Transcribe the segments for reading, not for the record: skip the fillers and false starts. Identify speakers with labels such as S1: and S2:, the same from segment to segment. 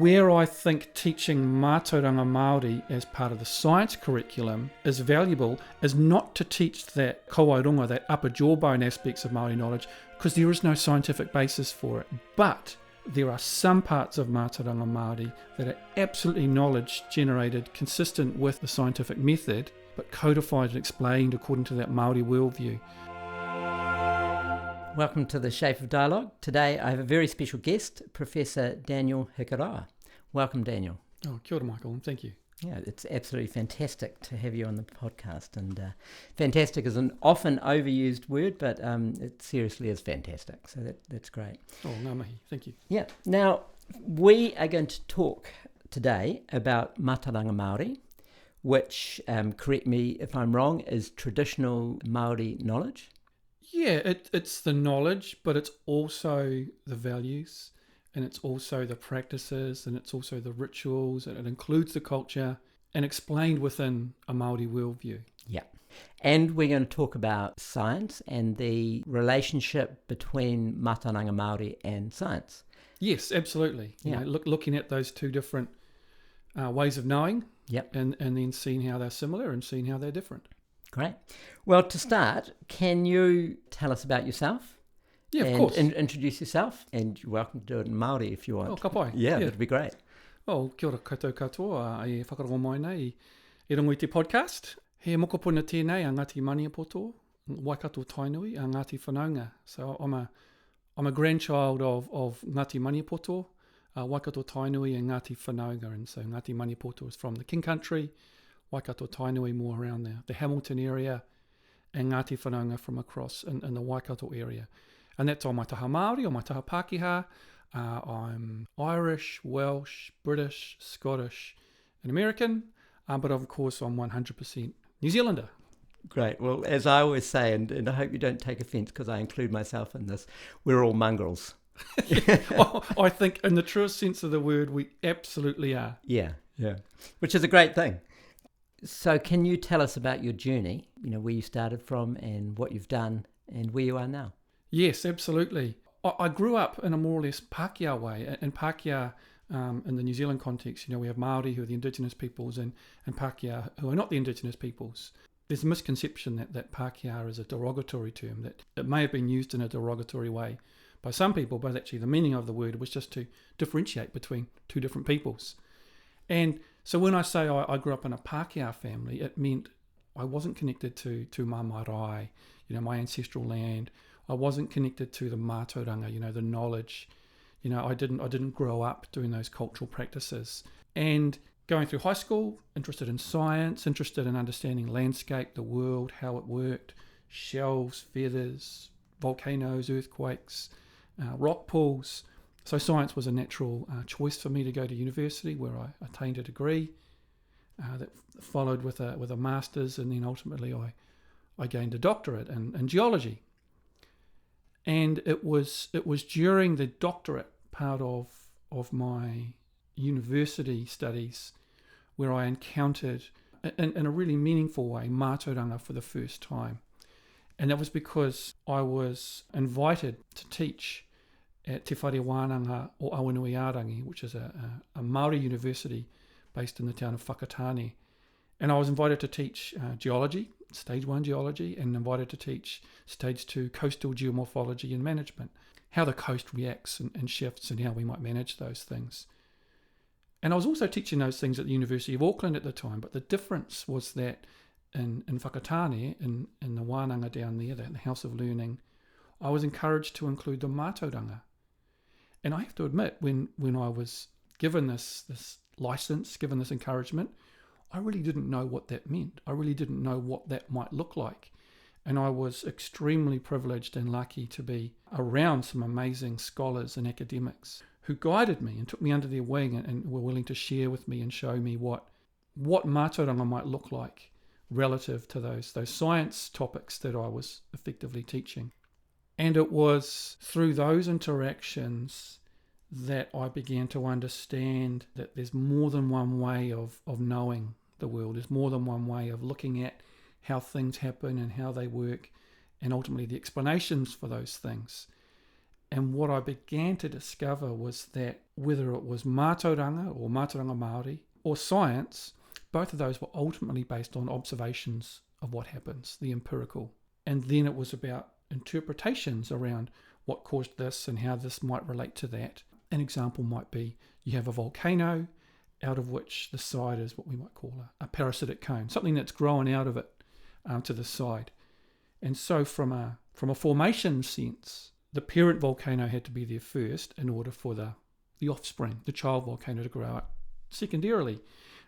S1: Where I think teaching Mtauranga Māori as part of the science curriculum is valuable is not to teach that kawairunga, that upper jawbone aspects of Māori knowledge, because there is no scientific basis for it. But there are some parts of Mtauranga Māori that are absolutely knowledge generated consistent with the scientific method, but codified and explained according to that Māori worldview.
S2: Welcome to the Shape of Dialogue. Today I have a very special guest, Professor Daniel Hikuroa. Welcome, Daniel.
S1: Oh, kia ora, Michael, and thank you.
S2: Yeah, it's absolutely fantastic to have you on the podcast. And fantastic is an often overused word, but it seriously is fantastic. So that's great.
S1: Oh, ngā mihi, thank you.
S2: Yeah. Now, we are going to talk today about Mtauranga Māori, which, correct me if I'm wrong, is traditional Māori knowledge.
S1: Yeah, it's the knowledge, but it's also the values, and it's also the practices, and it's also the rituals, and it includes the culture, and explained within a Māori worldview.
S2: Yeah. And we're going to talk about science and the relationship between Mtauranga Māori and science.
S1: Yes, absolutely.
S2: Yeah.
S1: You know, looking at those two different ways of knowing,
S2: Yep.
S1: and then seeing how they're similar and seeing how they're different.
S2: Great. Well, to start, can you tell us about yourself?
S1: Yeah, of
S2: and
S1: course.
S2: Introduce yourself, and you're welcome to do it in Māori if you want.
S1: Oh, ka pai.
S2: Yeah, that'd be great.
S1: Oh, kia ora koutou katoa, e whakarongo mai nei, e rongo i te podcast. He mokopuna tēnei a Ngāti Maniapoto, Waikato Tainui, a Ngāti Whanaunga. So I'm a grandchild of Ngāti Maniapoto, Waikato Tainui and Ngāti Whanaunga. And so Ngāti Maniapoto is from the King Country, Waikato Tainui more around the Hamilton area, and Ngāti Whanaunga from across in the Waikato area. And that's on my taha Māori, on my taha Pākehā. I'm Irish, Welsh, British, Scottish, and American, but of course I'm 100% New Zealander.
S2: Great. Well, as I always say, and I hope you don't take offence because I include myself in this, we're all mongrels.
S1: I think in the truest sense of the word, we absolutely are.
S2: Yeah. Which is a great thing. So can you tell us about your journey, where you started from and what you've done and where you are now?
S1: Yes, absolutely. I grew up in a more or less Pākehā way. In Pākehā, in the New Zealand context, we have Māori who are the indigenous peoples and Pākehā who are not the indigenous peoples. There's a misconception that Pākehā is a derogatory term, that it may have been used in a derogatory way by some people, but actually the meaning of the word was just to differentiate between two different peoples. And so when I say I grew up in a Pākehā family, it meant I wasn't connected to mā marae, my ancestral land. I wasn't connected to the mātauranga, the knowledge. I didn't grow up doing those cultural practices. And going through high school, interested in science, interested in understanding landscape, the world, how it worked, shells, feathers, volcanoes, earthquakes, rock pools. So science was a natural choice for me to go to university, where I attained a degree that followed with a master's, and then ultimately I gained a doctorate in geology. And it was during the doctorate part of my university studies where I encountered, in a really meaningful way, Mātauranga for the first time. And that was because I was invited to teach at Te Whare Wānanga o Awanuiarangi, which is a Māori university based in the town of Whakatane. And I was invited to teach geology, Stage 1 geology, and invited to teach Stage 2 coastal geomorphology and management, how the coast reacts and shifts and how we might manage those things. And I was also teaching those things at the University of Auckland at the time, but the difference was that in Whakatane, in the wānanga down there, the House of Learning, I was encouraged to include the Mātauranga. And I have to admit, when I was given this license, given this encouragement, I really didn't know what that meant. I really didn't know what that might look like. And I was extremely privileged and lucky to be around some amazing scholars and academics who guided me and took me under their wing and were willing to share with me and show me what Mātauranga might look like relative to those science topics that I was effectively teaching. And it was through those interactions that I began to understand that there's more than one way of knowing the world. There's more than one way of looking at how things happen and how they work, and ultimately the explanations for those things. And what I began to discover was that whether it was Mātauranga or Mtauranga Mori or science, both of those were ultimately based on observations of what happens, the empirical. And then it was about interpretations around what caused this and how this might relate to that. An example might be you have a volcano out of which the side is what we might call a parasitic cone, something that's growing out of it to the side. And so from a formation sense, the parent volcano had to be there first in order for the offspring, the child volcano, to grow out secondarily.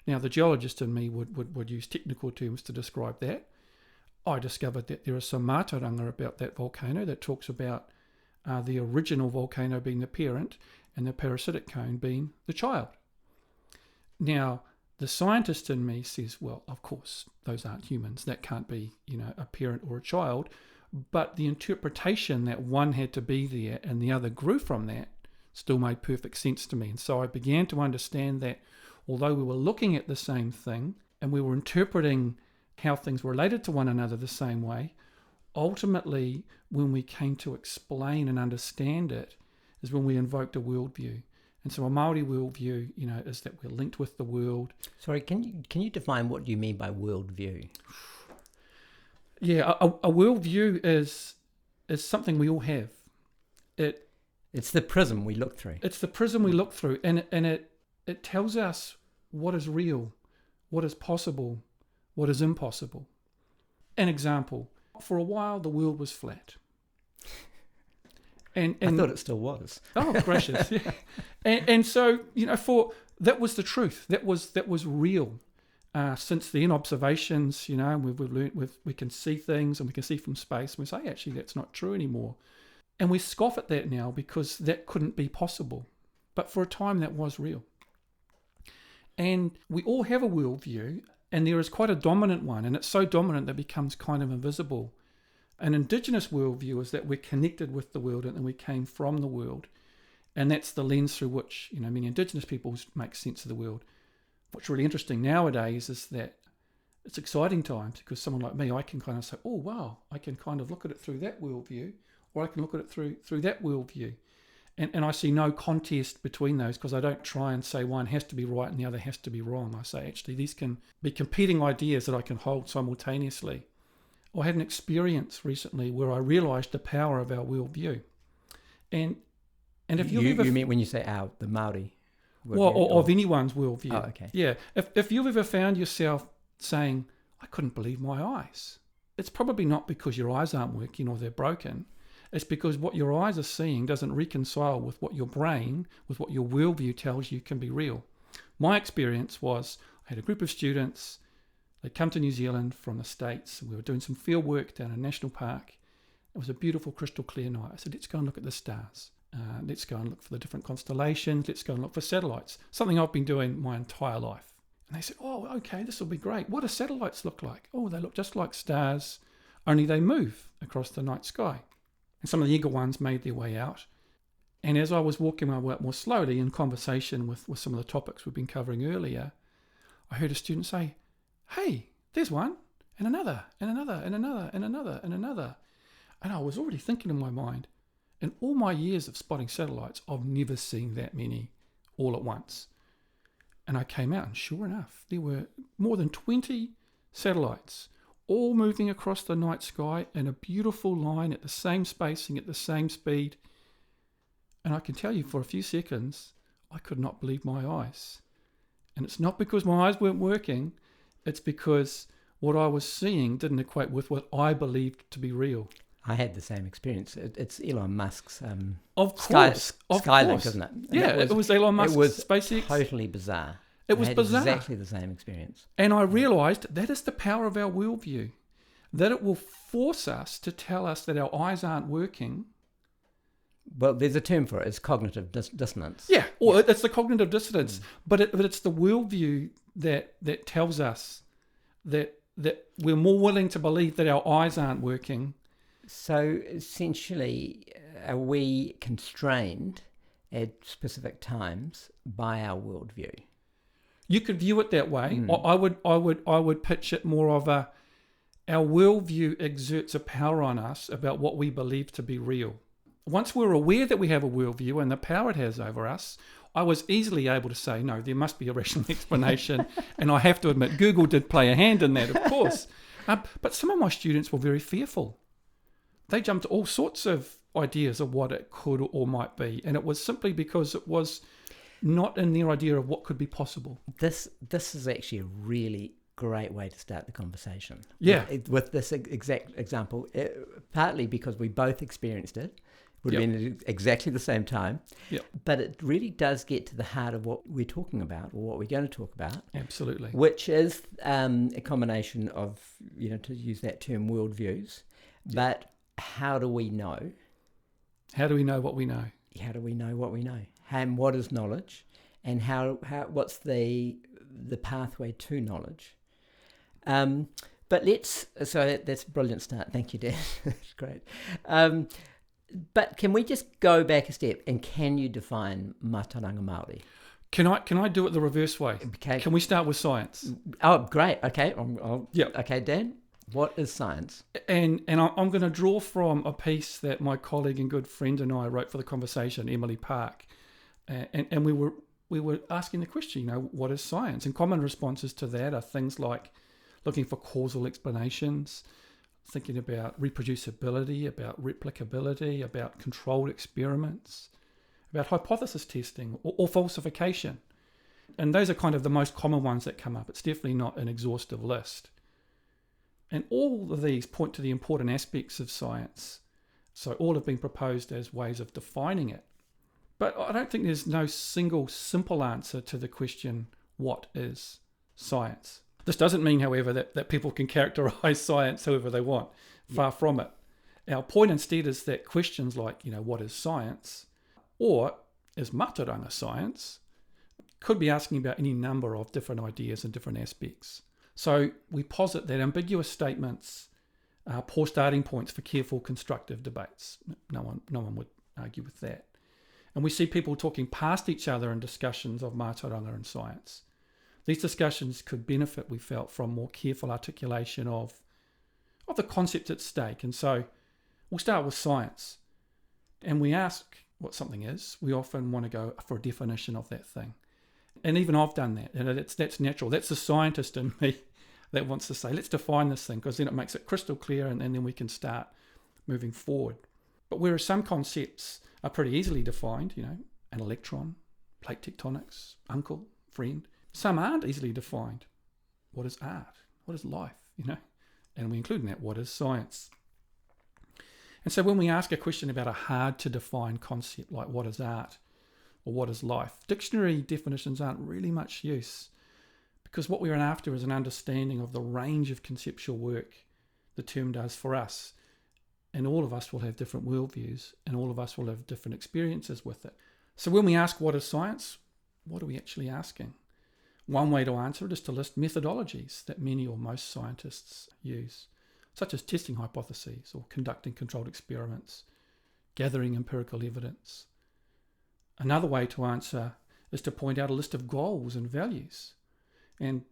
S1: Now, the geologist in me would use technical terms to describe that. I discovered that there is some Mātauranga about that volcano that talks about the original volcano being the parent and the parasitic cone being the child. Now, the scientist in me says, well, of course, those aren't humans. That can't be, a parent or a child. But the interpretation that one had to be there and the other grew from that still made perfect sense to me. And so I began to understand that although we were looking at the same thing and we were interpreting how things related to one another the same way, ultimately, when we came to explain and understand it, is when we invoked a worldview. And so a Māori worldview, is that we're linked with the world.
S2: Sorry, can you define what you mean by worldview?
S1: Yeah, a worldview is something we all have.
S2: It's the prism we look through.
S1: It's the prism we look through, and it tells us what is real, what is possible, what is impossible. An example: for a while, the world was flat. And
S2: I thought it still was.
S1: Oh, gracious! Yeah, and so that was the truth. That was real. Since then, observations, we've learned we can see things and we can see from space. And we say, actually, that's not true anymore. And we scoff at that now because that couldn't be possible. But for a time, that was real. And we all have a worldview, and there is quite a dominant one. And it's so dominant that it becomes kind of invisible. An indigenous worldview is that we're connected with the world and we came from the world. And that's the lens through which, many indigenous peoples make sense of the world. What's really interesting nowadays is that it's exciting times because someone like me, I can kind of say, oh, wow, I can kind of look at it through that worldview, or I can look at it through that worldview. And I see no contest between those because I don't try and say one has to be right and the other has to be wrong. I say, actually, these can be competing ideas that I can hold simultaneously. I had an experience recently where I realised the power of our worldview. And if you
S2: mean when you say the Māori?
S1: Or of anyone's worldview.
S2: Oh, okay.
S1: Yeah. If you've ever found yourself saying, I couldn't believe my eyes, it's probably not because your eyes aren't working or they're broken. It's because what your eyes are seeing doesn't reconcile with what your brain, with what your worldview tells you can be real. My experience was I had a group of students. They'd come to New Zealand from the States. We were doing some field work down in a national park. It was a beautiful, crystal clear night. I said, let's go and look at the stars. Let's go and look for the different constellations. Let's go and look for satellites. Something I've been doing my entire life. And they said, oh, okay, this will be great. What do satellites look like? Oh, they look just like stars, only they move across the night sky. And some of the eager ones made their way out. And as I was walking my way up more slowly in conversation with some of the topics we've been covering earlier, I heard a student say, hey, there's one, and another, and another, and another, and another, and another. And I was already thinking in my mind, in all my years of spotting satellites, I've never seen that many all at once. And I came out, and sure enough, there were more than 20 satellites, all moving across the night sky in a beautiful line at the same spacing, at the same speed. And I can tell you, for a few seconds, I could not believe my eyes. And it's not because my eyes weren't working, it's because what I was seeing didn't equate with what I believed to be real.
S2: I had the same experience. It's Elon Musk's
S1: Skylink,
S2: isn't it?
S1: Yeah, it was Elon Musk's SpaceX.
S2: It was totally bizarre.
S1: It was bizarre.
S2: Exactly the same experience.
S1: And I realised that is the power of our worldview, that it will force us to tell us that our eyes aren't working.
S2: Well, there's a term for it. It's cognitive dissonance.
S1: Yeah, or it's the cognitive dissonance. But it's the worldview that tells us that we're more willing to believe that our eyes aren't working.
S2: So essentially, are we constrained at specific times by our worldview?
S1: You could view it that way. I would pitch it more of our worldview exerts a power on us about what we believe to be real. Once we're aware that we have a worldview and the power it has over us, I was easily able to say, no, there must be a rational explanation. And I have to admit, Google did play a hand in that, of course. But some of my students were very fearful. They jumped to all sorts of ideas of what it could or might be. And it was simply because it was not in their idea of what could be possible.
S2: This is actually a really great way to start the conversation.
S1: Yeah.
S2: With this exact example, partly because we both experienced it. Would have been at exactly the same time.
S1: Yep.
S2: But it really does get to the heart of what we're talking about, or what we're going to talk about.
S1: Absolutely.
S2: Which is a combination of, to use that term, worldviews. Yep. But how do we know?
S1: How do we know what we know?
S2: How do we know what we know? And what is knowledge? And what's the pathway to knowledge? But so that's a brilliant start. Thank you, Dan. That's great. But can we just go back a step, and can you define Mtauranga Mori?
S1: Can I do it the reverse way?
S2: Okay.
S1: Can we start with science?
S2: Oh, great. Okay. Okay, Dan, what is science?
S1: And I'm going to draw from a piece that my colleague and good friend and I wrote for the conversation, Emily Park, and we were asking the question, what is science? And common responses to that are things like looking for causal explanations, thinking about reproducibility, about replicability, about controlled experiments, about hypothesis testing or falsification. And those are kind of the most common ones that come up. It's definitely not an exhaustive list. And all of these point to the important aspects of science. So all have been proposed as ways of defining it. But I don't think there's no single simple answer to the question, what is science? This doesn't mean, however, that people can characterise science however they want. Far from it. Our point instead is that questions like, what is science, or is Mtauranga science, could be asking about any number of different ideas and different aspects. So we posit that ambiguous statements are poor starting points for careful, constructive debates. No one would argue with that. And we see people talking past each other in discussions of Mtauranga and science. These discussions could benefit, we felt, from more careful articulation of the concept at stake. And so we'll start with science. And we ask what something is. We often want to go for a definition of that thing. And even I've done that. And that's natural. That's the scientist in me that wants to say, let's define this thing, because then it makes it crystal clear and then we can start moving forward. But whereas some concepts are pretty easily defined, an electron, plate tectonics, uncle, friend, some aren't easily defined. What is art? What is life? And we include in that, what is science? And so when we ask a question about a hard to define concept like what is art or what is life, dictionary definitions aren't really much use, because what we're after is an understanding of the range of conceptual work the term does for us. And all of us will have different worldviews, and all of us will have different experiences with it. So when we ask what is science, what are we actually asking? One way to answer it is to list methodologies that many or most scientists use, such as testing hypotheses or conducting controlled experiments, gathering empirical evidence. Another way to answer is to point out a list of goals and values. And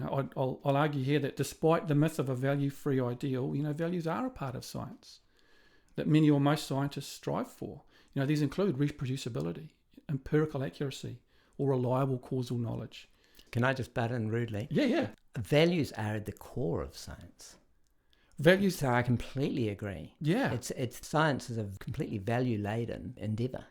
S1: I'll argue here that despite the myth of a value-free ideal, values are a part of science that many or most scientists strive for. These include reproducibility, empirical accuracy, or reliable causal knowledge.
S2: Can I just butt in rudely?
S1: Yeah.
S2: Values are at the core of science.
S1: Values.
S2: So I completely agree.
S1: Yeah.
S2: It's science is a completely value-laden endeavour.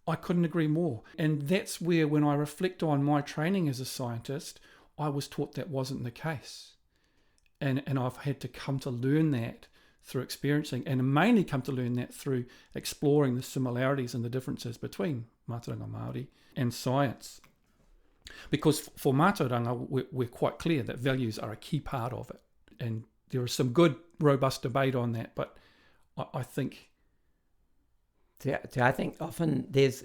S1: I couldn't agree more. And that's where, when I reflect on my training as a scientist, I was taught that wasn't the case. And I've had to come to learn that through experiencing, and mainly come to learn that through exploring the similarities and the differences between Mātauranga Māori and science. Because for Mātauranga, we're quite clear that values are a key part of it. And there is some good, robust debate on that. But I think...
S2: So I think often there's,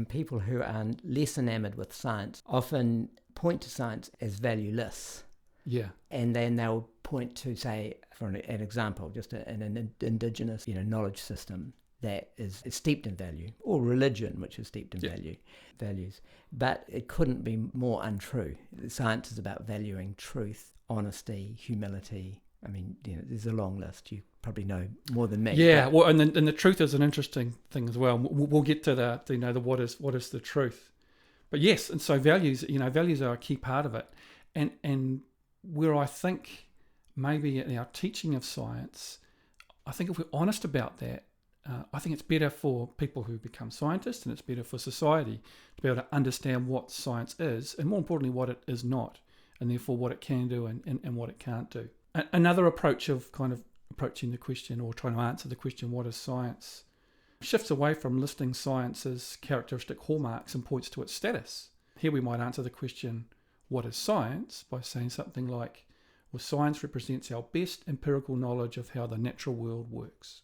S2: people who are less enamoured with science often point to science as valueless.
S1: Yeah.
S2: And then they'll point to, say, for an example, just an indigenous, knowledge system that is steeped in value, or religion, which is steeped in values. But it couldn't be more untrue. Science is about valuing truth, honesty, humility. I mean, there's a long list. You probably know more than me.
S1: Yeah, well, and the truth is an interesting thing as well. We'll get to the what is the truth. But yes, and so values are a key part of it. And where I think maybe in our teaching of science, I think if we're honest about that, I think it's better for people who become scientists, and it's better for society to be able to understand what science is, and more importantly, what it is not, and therefore what it can do and what it can't do. Another approach of kind of approaching the question or trying to answer the question, what is science, shifts away from listing science as characteristic hallmarks and points to its status. Here we might answer the question, what is science, by saying something like, well, science represents our best empirical knowledge of how the natural world works.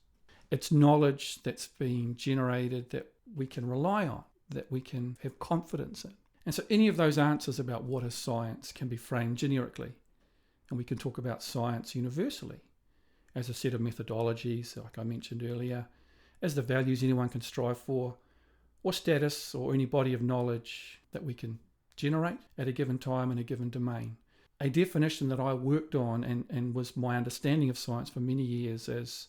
S1: It's knowledge that's been generated that we can rely on, that we can have confidence in. And so any of those answers about what is science can be framed generically. And we can talk about science universally as a set of methodologies, like I mentioned earlier, as the values anyone can strive for, or status, or any body of knowledge that we can generate at a given time in a given domain. A definition that I worked on and was my understanding of science for many years as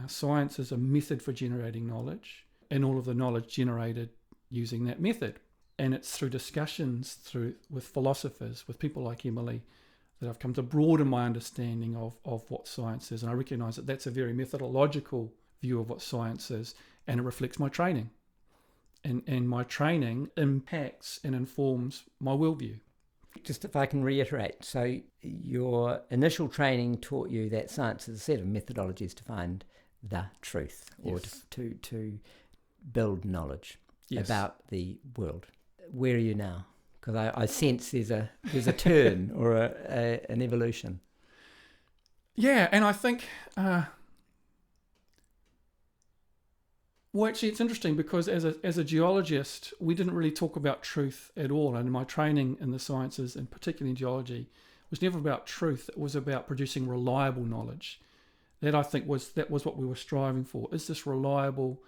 S1: science is a method for generating knowledge, and all of the knowledge generated using that method. And it's through discussions with philosophers, with people like Emily, that I've come to broaden my understanding of what science is. And I recognise that that's a very methodological view of what science is, and it reflects my training. And my training impacts and informs my worldview.
S2: Just if I can reiterate, so your initial training taught you that science is a set of methodologies to find the truth, or
S1: Yes.
S2: to build knowledge
S1: Yes.
S2: about the world. Where are you now? Because I sense there's a turn or an evolution.
S1: Yeah, and I think, well, actually, it's interesting because as a geologist, we didn't really talk about truth at all. And my training in the sciences, and particularly in geology, was never about truth. It was about producing reliable knowledge. That, I think, was what we were striving for. Is this reliable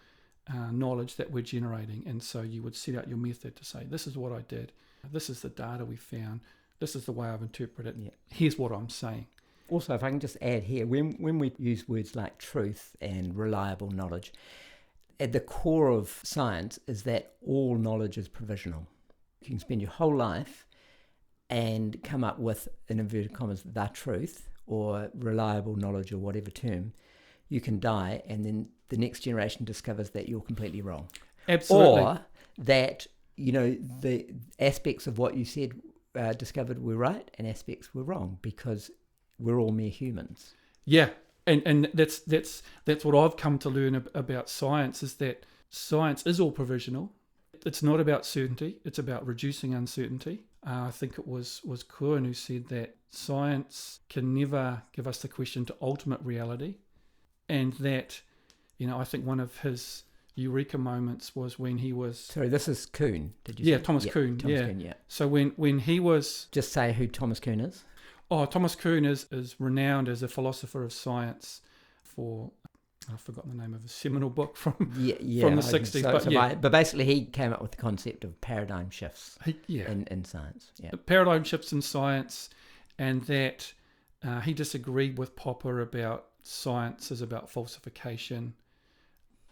S1: knowledge that we're generating? And so you would set out your method to say, this is what I did. This is the data we found. This is the way I've interpreted it. Yeah. Here's what I'm saying.
S2: Also, if I can just add here, when we use words like truth and reliable knowledge, at the core of science is that all knowledge is provisional. You can spend your whole life and come up with, in inverted commas, the truth or reliable knowledge or whatever term. You can die, and then the next generation discovers that you're completely wrong.
S1: Absolutely.
S2: Or that, the aspects of what you said discovered were right and aspects were wrong, because we're all mere humans.
S1: Yeah. And that's what I've come to learn about science, is that science is all provisional. It's not about certainty. It's about reducing uncertainty. I think it was Kuhn who said that science can never give us the question to ultimate reality. And that, I think one of his eureka moments was when he was...
S2: Sorry, this is Kuhn, did you say?
S1: Thomas Kuhn.
S2: Thomas Kuhn, yeah.
S1: So when he was...
S2: Just say who Thomas Kuhn is.
S1: Oh, Thomas Kuhn is renowned as a philosopher of science for, I've forgotten the name of his seminal book from the 60s.
S2: But basically he came up with the concept of paradigm shifts in science. Yeah.
S1: Paradigm shifts in science, and that he disagreed with Popper about science is about falsification.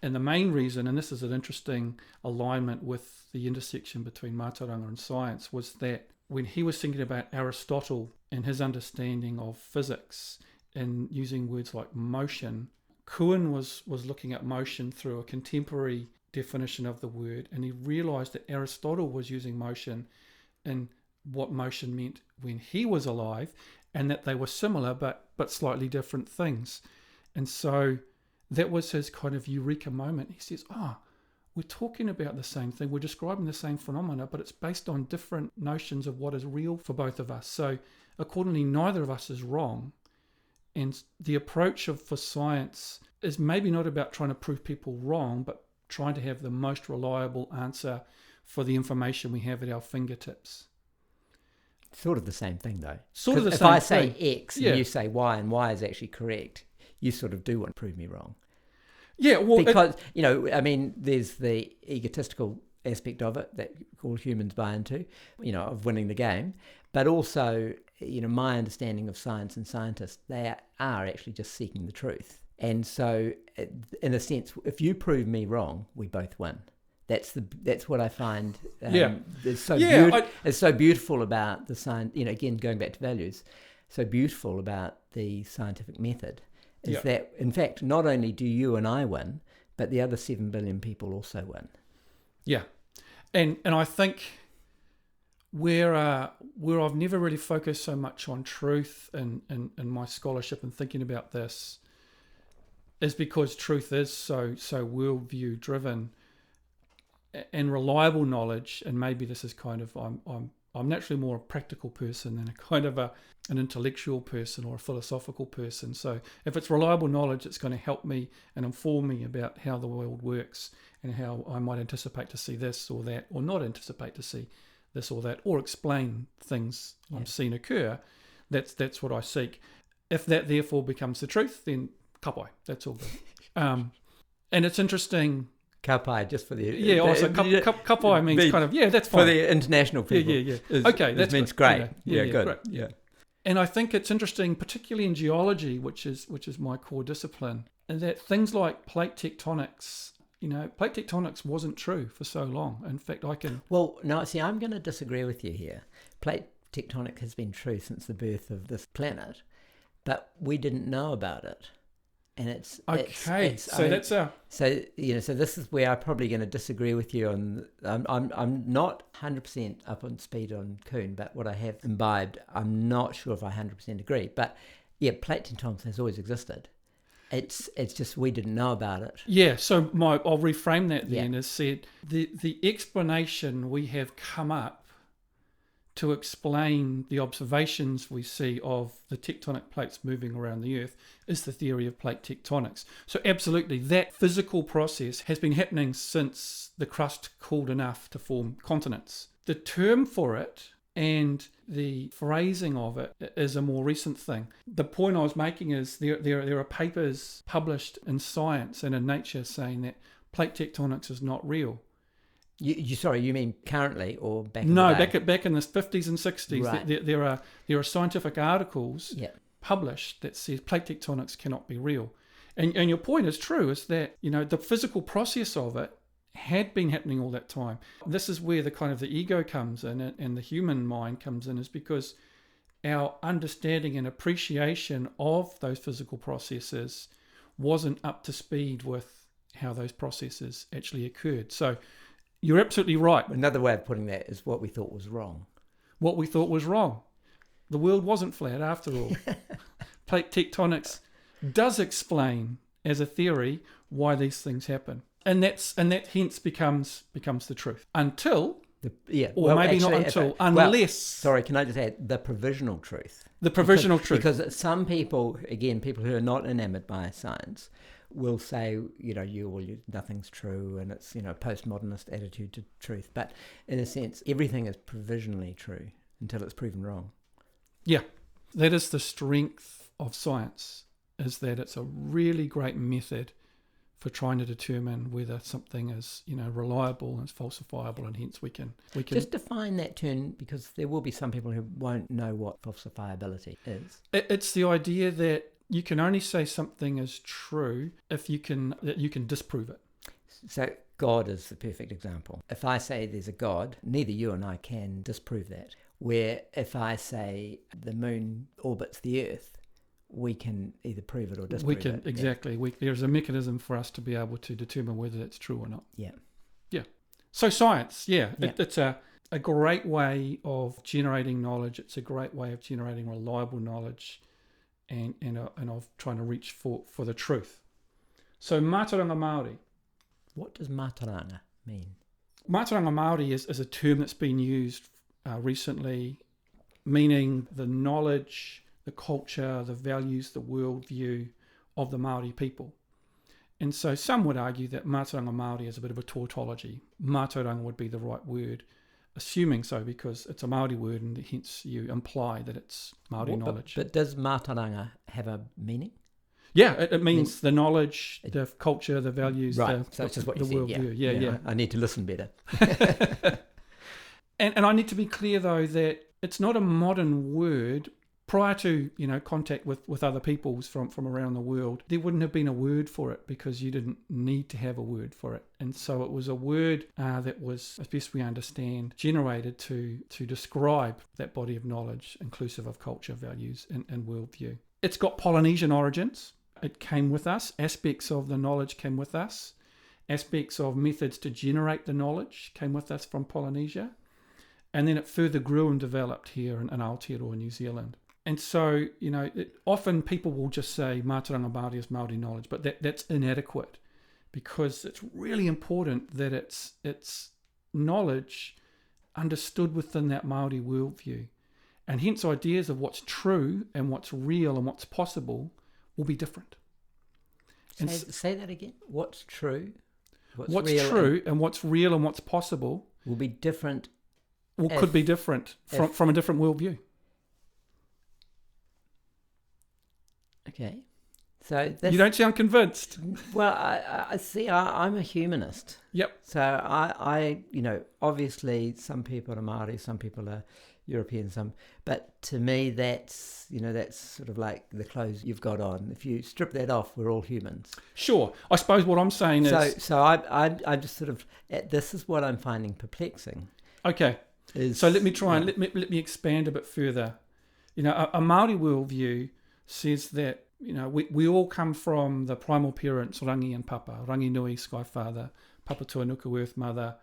S1: And the main reason, and this is an interesting alignment with the intersection between Mātauranga and science, was that when he was thinking about Aristotle and his understanding of physics and using words like motion, Kuhn was looking at motion through a contemporary definition of the word, and he realised that Aristotle was using motion and what motion meant when he was alive, and that they were similar but slightly different things. And so that was his kind of eureka moment. He says, we're talking about the same thing, we're describing the same phenomena, but it's based on different notions of what is real for both of us. So accordingly, neither of us is wrong. And the approach for science is maybe not about trying to prove people wrong, but trying to have the most reliable answer for the information we have at our fingertips.
S2: Sort of the same thing, though.
S1: Sort of the
S2: if
S1: same
S2: I
S1: thing.
S2: say X and you say Y, and Y is actually correct, you sort of do want to prove me wrong.
S1: Yeah, well...
S2: Because, there's the egotistical aspect of it that all humans buy into, of winning the game. But also, my understanding of science and scientists, they are actually just seeking the truth. And so, in a sense, if you prove me wrong, we both win. That's what I find. It's so beautiful about the science. Again, going back to values, so beautiful about the scientific method is that, in fact, not only do you and I win, but the other 7 billion people also win.
S1: Yeah, and I think where I've never really focused so much on truth in my scholarship and thinking about this is because truth is so worldview driven. And reliable knowledge, and maybe this is kind of I'm naturally more a practical person than a kind of an intellectual person or a philosophical person. So if it's reliable knowledge, it's going to help me and inform me about how the world works and how I might anticipate to see this or that, or not anticipate to see this or that, or explain things I'm seeing occur. That's what I seek. If that therefore becomes the truth, then kapai, that's all good. And it's interesting.
S2: Kapai, just for the...
S1: Yeah, also kapai means kind of, that's fine.
S2: For the international people.
S1: Yeah. Okay, that
S2: means great. Yeah, good. Great.
S1: Yeah. And I think it's interesting, particularly in geology, which is my core discipline, and that things like plate tectonics, plate tectonics wasn't true for so long. In fact, Well, no, see, I'm going to disagree with you here. Plate tectonic has been true since the birth of this planet, but we didn't know about it. And it's okay. So this is where I'm probably going to disagree with you on. I'm not 100% up on speed on Kuhn, but what I have imbibed, I'm not sure if I 100% agree. But yeah, plate tectonics has always existed. It's just we didn't know about it. Yeah. So I'll reframe that then as said the explanation we have come up to explain the observations we see of the tectonic plates moving around the Earth is the theory of plate tectonics. So absolutely, that physical process has been happening since the crust cooled enough to form continents. The term for it and the phrasing of it is a more recent thing. The point I was making is there are papers published in Science and in Nature saying that plate tectonics is not real. You mean currently or back in the day? back in the 50s and 60s. Right. There are scientific articles published that says plate tectonics cannot be real. And your point is true, is that the physical process of it had been happening all that time. This is where the kind of the ego comes in and the human mind comes in, is because our understanding and appreciation of those physical processes wasn't up to speed with how those processes actually occurred. So you're absolutely right.
S2: Another way of putting that is what we thought was wrong.
S1: What we thought was wrong. The world wasn't flat after all. Plate tectonics does explain as a theory why these things happen. And that hence becomes the truth. Until unless...
S2: sorry, can I just add the provisional truth?
S1: The provisional truth.
S2: Because some people, again, people who are not enamored by science, will say, nothing's true, and it's, postmodernist attitude to truth. But in a sense, everything is provisionally true until it's proven wrong.
S1: Yeah, that is the strength of science, is that it's a really great method for trying to determine whether something is, reliable and it's falsifiable, and hence we can
S2: just define that term, because there will be some people who won't know what falsifiability is.
S1: It's the idea that you can only say something is true if you can disprove it.
S2: So God is the perfect example. If I say there's a God, neither you and I can disprove that. Where if I say the moon orbits the Earth, we can either prove it or disprove it.
S1: Exactly. Yeah. There's a mechanism for us to be able to determine whether that's true or not.
S2: Yeah.
S1: Yeah. So science, it's a great way of generating knowledge. It's a great way of generating reliable knowledge. And of trying to reach for the truth. So Mātauranga Māori.
S2: What does Mātauranga mean?
S1: Mātauranga Māori is a term that's been used recently, meaning the knowledge, the culture, the values, the worldview of the Māori people. And so some would argue that Mātauranga Māori is a bit of a tautology. Mātauranga would be the right word, assuming so because it's a Māori word, and hence you imply that it's Māori knowledge.
S2: But does Mātauranga have a meaning?
S1: Yeah, it means the knowledge, the culture, the values,
S2: right. So that's just what you said.
S1: Worldview. Yeah.
S2: I need to listen better.
S1: And I need to be clear, though, that it's not a modern word, prior to, contact with other peoples from around the world, there wouldn't have been a word for it because you didn't need to have a word for it. And so it was a word that was, as best we understand, generated to describe that body of knowledge, inclusive of culture, values, and worldview. It's got Polynesian origins. It came with us. Aspects of the knowledge came with us. Aspects of methods to generate the knowledge came with us from Polynesia. And then it further grew and developed here in Aotearoa, New Zealand. And so, often people will just say Mātauranga Māori is Māori knowledge, but that's inadequate, because it's really important that it's knowledge understood within that Māori worldview. And hence ideas of what's true and what's real and what's possible will be different.
S2: Say that again. What's true?
S1: What's true and what's real and what's possible
S2: will be different.
S1: Well, could be different from a different worldview.
S2: Okay. So
S1: you don't sound convinced.
S2: Well, I see. I'm a humanist.
S1: Yep.
S2: So I obviously some people are Māori, some people are European, but to me that's sort of like the clothes you've got on. If you strip that off, we're all humans.
S1: Sure. I suppose what I'm saying is.
S2: So I just sort of, this is what I'm finding perplexing.
S1: Okay. So let me try and let me expand a bit further. A Māori worldview says that we all come from the primal parents, Rangi and Papa, Rangi Nui, Sky Father, Papa Tuanuku, Earth Mother,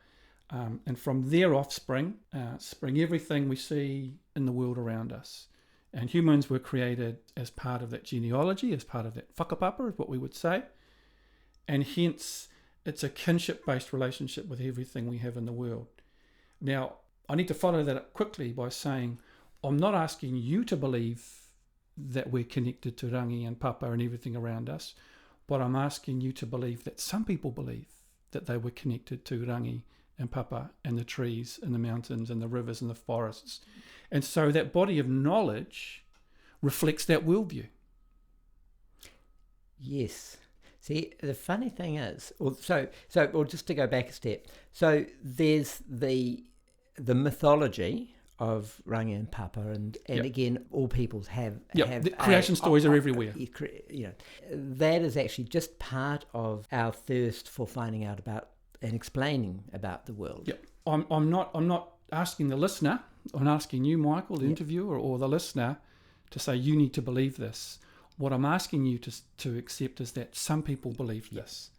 S1: and from their offspring spring everything we see in the world around us. And humans were created as part of that genealogy, as part of that whakapapa, is what we would say. And hence, it's a kinship-based relationship with everything we have in the world. Now, I need to follow that up quickly by saying, I'm not asking you to believe that we're connected to Rangi and Papa and everything around us, but I'm asking you to believe that some people believe that they were connected to Rangi and Papa and the trees and the mountains and the rivers and the forests. And so that body of knowledge reflects that worldview.
S2: Yes. See, the funny thing is, so just to go back a step, so there's the mythology of Rangi and Papa, and again, all peoples have
S1: the creation stories are everywhere.
S2: That is actually just part of our thirst for finding out about and explaining about the world.
S1: Yep. I'm not asking the listener. I'm asking you, Michael, the interviewer, or the listener, to say you need to believe this. What I'm asking you to accept is that some people believe this,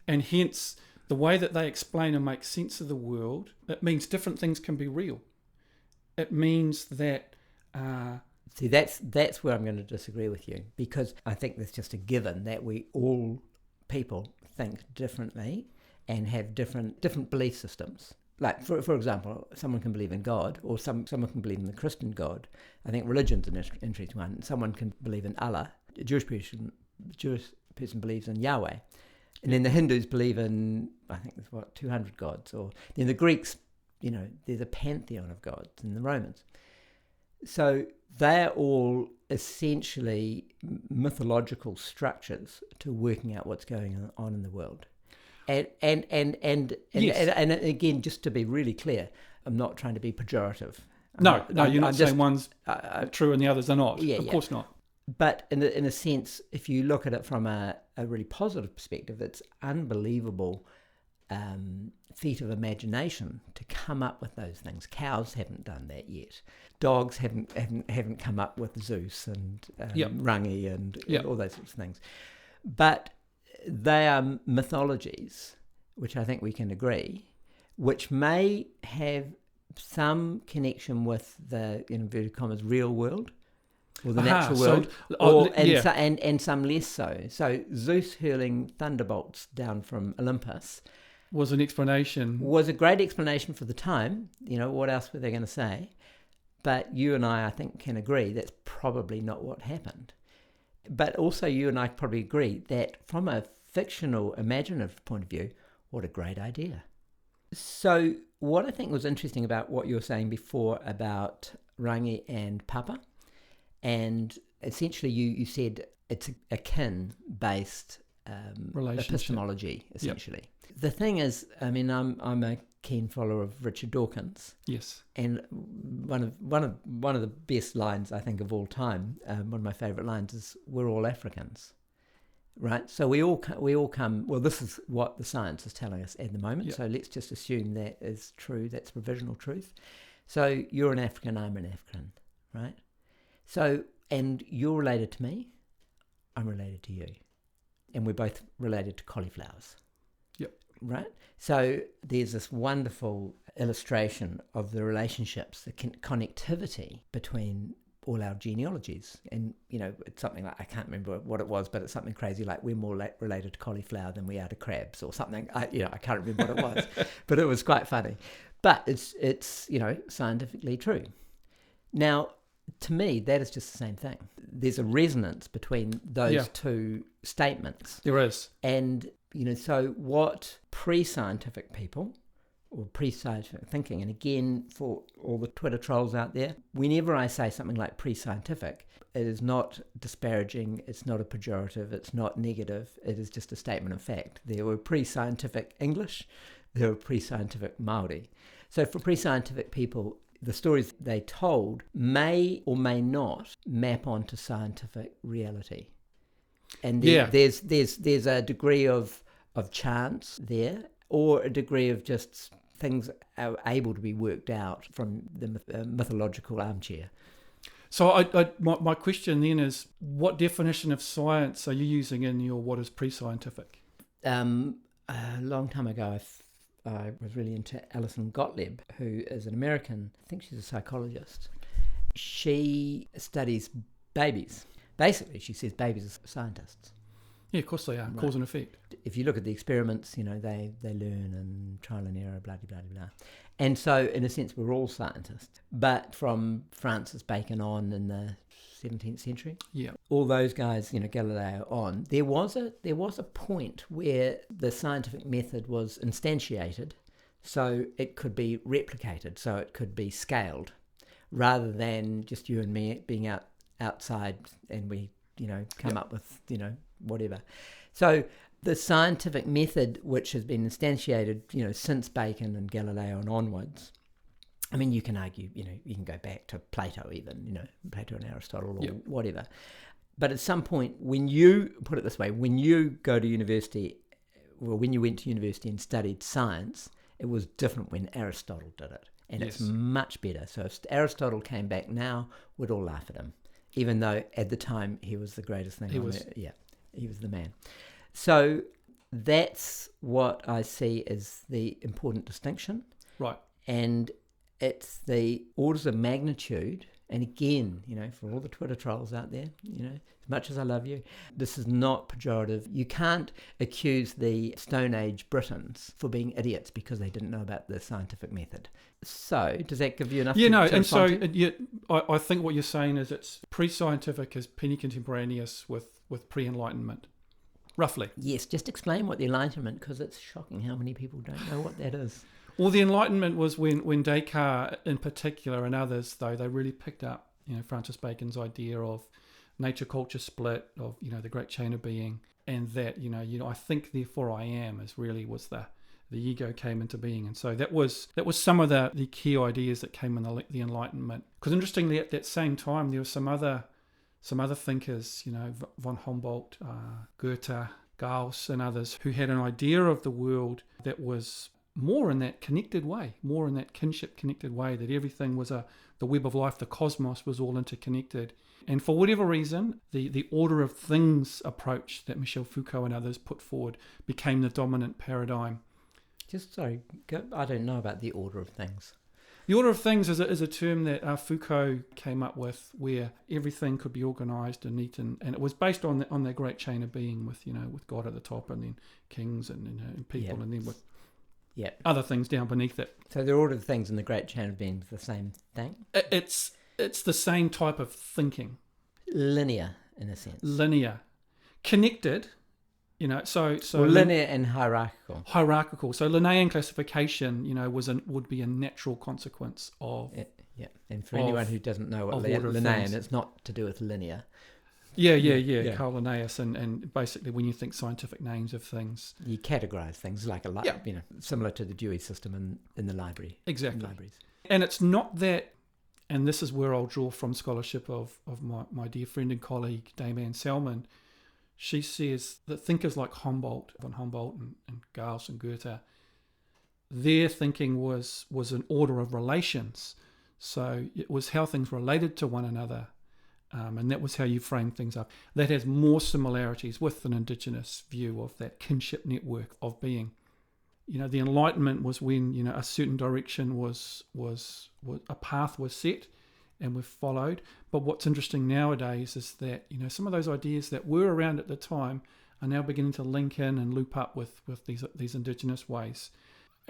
S1: and hence the way that they explain and make sense of the world, it means different things can be real. It means that...
S2: See, that's where I'm going to disagree with you, because I think there's just a given that we all people think differently and have different belief systems. Like, for example, someone can believe in God, or someone can believe in the Christian God. I think religion's an interesting one. Someone can believe in Allah. A Jewish person believes in Yahweh. And then the Hindus believe in, I think there's 200 gods. Or then the Greeks, there's a pantheon of gods, and the Romans. So they're all essentially mythological structures to working out what's going on in the world. And again, just to be really clear, I'm not trying to be pejorative.
S1: No, you're not saying one's true and the others are not. Of course not.
S2: But in a sense, if you look at it from a really positive perspective, it's unbelievable feat of imagination to come up with those things. Cows haven't done that yet. Dogs haven't come up with Zeus and Rangi and all those sorts of things. But they are mythologies, which I think we can agree, which may have some connection with the, in inverted commas, real world, or the natural world, and some less so. So Zeus hurling thunderbolts down from Olympus
S1: was an explanation.
S2: Was a great explanation for the time. What else were they going to say? But you and I think, can agree that's probably not what happened. But also you and I probably agree that from a fictional, imaginative point of view, what a great idea. So what I think was interesting about what you were saying before about Rangi and Papa, and essentially you said it's a kin-based epistemology, essentially. Yep. The thing is, I mean, I'm a keen follower of Richard Dawkins.
S1: Yes.
S2: And one of the best lines I think of all time, one of my favourite lines is, "We're all Africans." Right, so we all come. Well, this is what the science is telling us at the moment. Yep. So let's just assume that is true. That's provisional truth. So you're an African, I'm an African, right? So, and you're related to me, I'm related to you, and we're both related to cauliflowers.
S1: Yep.
S2: Right. So there's this wonderful illustration of the relationships, the connectivity between all our genealogies. And, you know, it's something like, I can't remember what it was, but it's something crazy like we're more related to cauliflower than we are to crabs or something. I can't remember what it was, but it was quite funny. But it's scientifically true. Now, to me, that is just the same thing. There's a resonance between those two statements.
S1: There is.
S2: And, so what pre-scientific people or pre-scientific thinking, and again, for all the Twitter trolls out there, whenever I say something like pre-scientific, it is not disparaging, it's not a pejorative, it's not negative, it is just a statement of fact. There were pre-scientific English, there were pre-scientific Māori. So for pre-scientific people, the stories they told may or may not map onto scientific reality. And there's a degree of chance there, or a degree of just things are able to be worked out from the mythological armchair.
S1: So my question then is, what definition of science are you using in your what is pre-scientific?
S2: A long time ago, I was really into Alison Gottlieb, who is an American, I think she's a psychologist. She studies babies. Basically, she says babies are scientists.
S1: Yeah, of course they are. Right. Cause and effect.
S2: If you look at the experiments, they learn and trial and error, blah, blah, blah, blah. And so, in a sense, we're all scientists. But from Francis Bacon on in the 17th century, all those guys, Galileo on, there was a point where the scientific method was instantiated, so it could be replicated, so it could be scaled, rather than just you and me being outside and we, come up with, whatever. So the scientific method, which has been instantiated, since Bacon and Galileo and onwards, I mean, you can argue, you can go back to Plato even, Plato and Aristotle or whatever. But at some point, when you, put it this way, when you go to university, well, when you went to university and studied science, it was different when Aristotle did it. And it's much better. So if Aristotle came back now, we'd all laugh at him, even though at the time he was the greatest thing on earth. Yeah, he was the man. So that's what I see as the important distinction.
S1: Right.
S2: And it's the orders of magnitude. And again, for all the Twitter trolls out there, as much as I love you, this is not pejorative. You can't accuse the Stone Age Britons for being idiots because they didn't know about the scientific method. So, does that give you enough?
S1: I think what you're saying is it's pre-scientific is penny-contemporaneous with pre-enlightenment, roughly.
S2: Yes, just explain what the Enlightenment, because it's shocking how many people don't know what that is.
S1: Well, the Enlightenment was when Descartes, in particular, and others, though, they really picked up, Francis Bacon's idea of nature-culture split, of, the great chain of being, and that, I think, therefore I am, was the ego came into being. And so that was some of the key ideas that came in the Enlightenment. Because interestingly, at that same time, there were some other thinkers, von Humboldt, Goethe, Gauss, and others, who had an idea of the world that was more in that connected way, more in that kinship connected way, that everything was the web of life, the cosmos was all interconnected. And for whatever reason, the order of things approach that Michel Foucault and others put forward became the dominant paradigm.
S2: I don't know about the order of things.
S1: The order of things is a term that Foucault came up with, where everything could be organised and neat, and it was based on that great chain of being with God at the top, and then kings and people, and then with other things down beneath it.
S2: So the order of things in the great chain of being is the same thing?
S1: It's the same type of thinking.
S2: Linear, in a sense.
S1: Linear. Connected, so
S2: linear and hierarchical.
S1: Hierarchical. So Linnaean classification, would be a natural consequence of...
S2: Yeah. And for anyone who doesn't know what Linnaean, it's not to do with linear.
S1: Yeah.
S2: Yeah.
S1: Linnaeus, and basically when you think scientific names of things,
S2: you categorise things like similar to the Dewey system in the library.
S1: Exactly.
S2: In libraries.
S1: And it's not that, and this is where I'll draw from scholarship of my dear friend and colleague, Dame Anne Selman. She says that thinkers like Humboldt and Gauss and Goethe, their thinking was an order of relations. So it was how things related to one another, and that was how you frame things up. That has more similarities with an indigenous view of that kinship network of being. The Enlightenment was when a certain direction was a path was set, and we've followed. But what's interesting nowadays is that some of those ideas that were around at the time are now beginning to link in and loop up with these indigenous ways.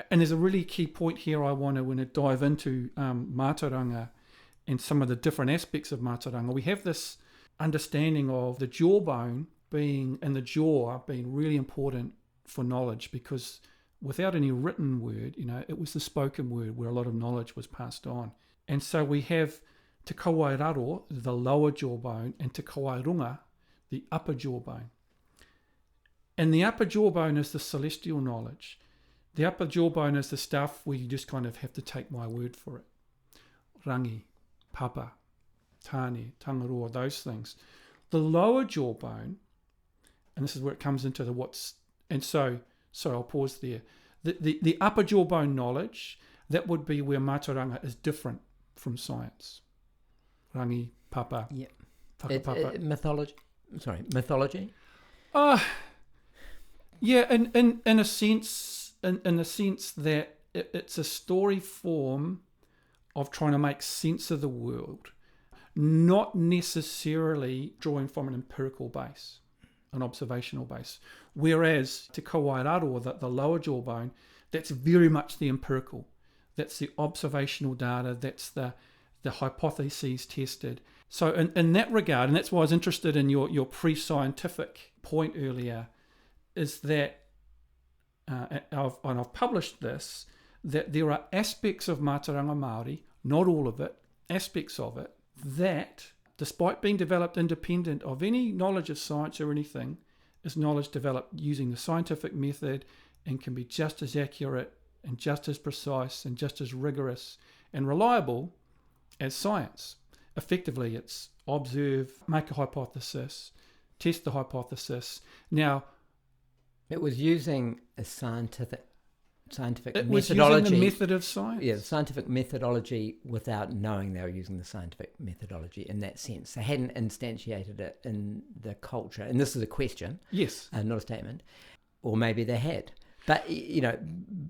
S1: And there's a really key point here I want to dive into Mātauranga and some of the different aspects of Mātauranga. We have this understanding of the jawbone and the jaw being really important for knowledge, because without any written word, it was the spoken word where a lot of knowledge was passed on. And so we have Te Kawairaro, the lower jawbone, and Te Kawairunga, the upper jawbone. And the upper jawbone is the celestial knowledge. The upper jawbone is the stuff where you just kind of have to take my word for it. Rangi, papa, tane, tangaroa, those things. The lower jawbone, and this is where it comes into the what's... And so I'll pause there. The upper jawbone knowledge, that would be where Mātauranga is different from science. Rangi, papa, whakapapa.
S2: Mythology? Mythology?
S1: Yeah, in a sense, in the sense that it's a story form of trying to make sense of the world, not necessarily drawing from an empirical base, an observational base. Whereas Te Kawairaro, the lower jawbone, that's very much the empirical. That's the observational data. That's the hypotheses tested. So in that regard, and that's why I was interested in your pre-scientific point earlier, is that, and I've published this, that there are aspects of Mtauranga Māori, not all of it, aspects of it, that, despite being developed independent of any knowledge of science or anything, is knowledge developed using the scientific method and can be just as accurate and just as precise and just as rigorous and reliable as science. Effectively, it's observe, make a hypothesis, test the hypothesis. Now,
S2: it was using a scientific
S1: it
S2: methodology.
S1: was using the method of science.
S2: Yeah, the scientific methodology without knowing they were using the scientific methodology in that sense. They hadn't instantiated it in the culture. And this is a question.
S1: Yes.
S2: Not a statement. Or maybe they had. But,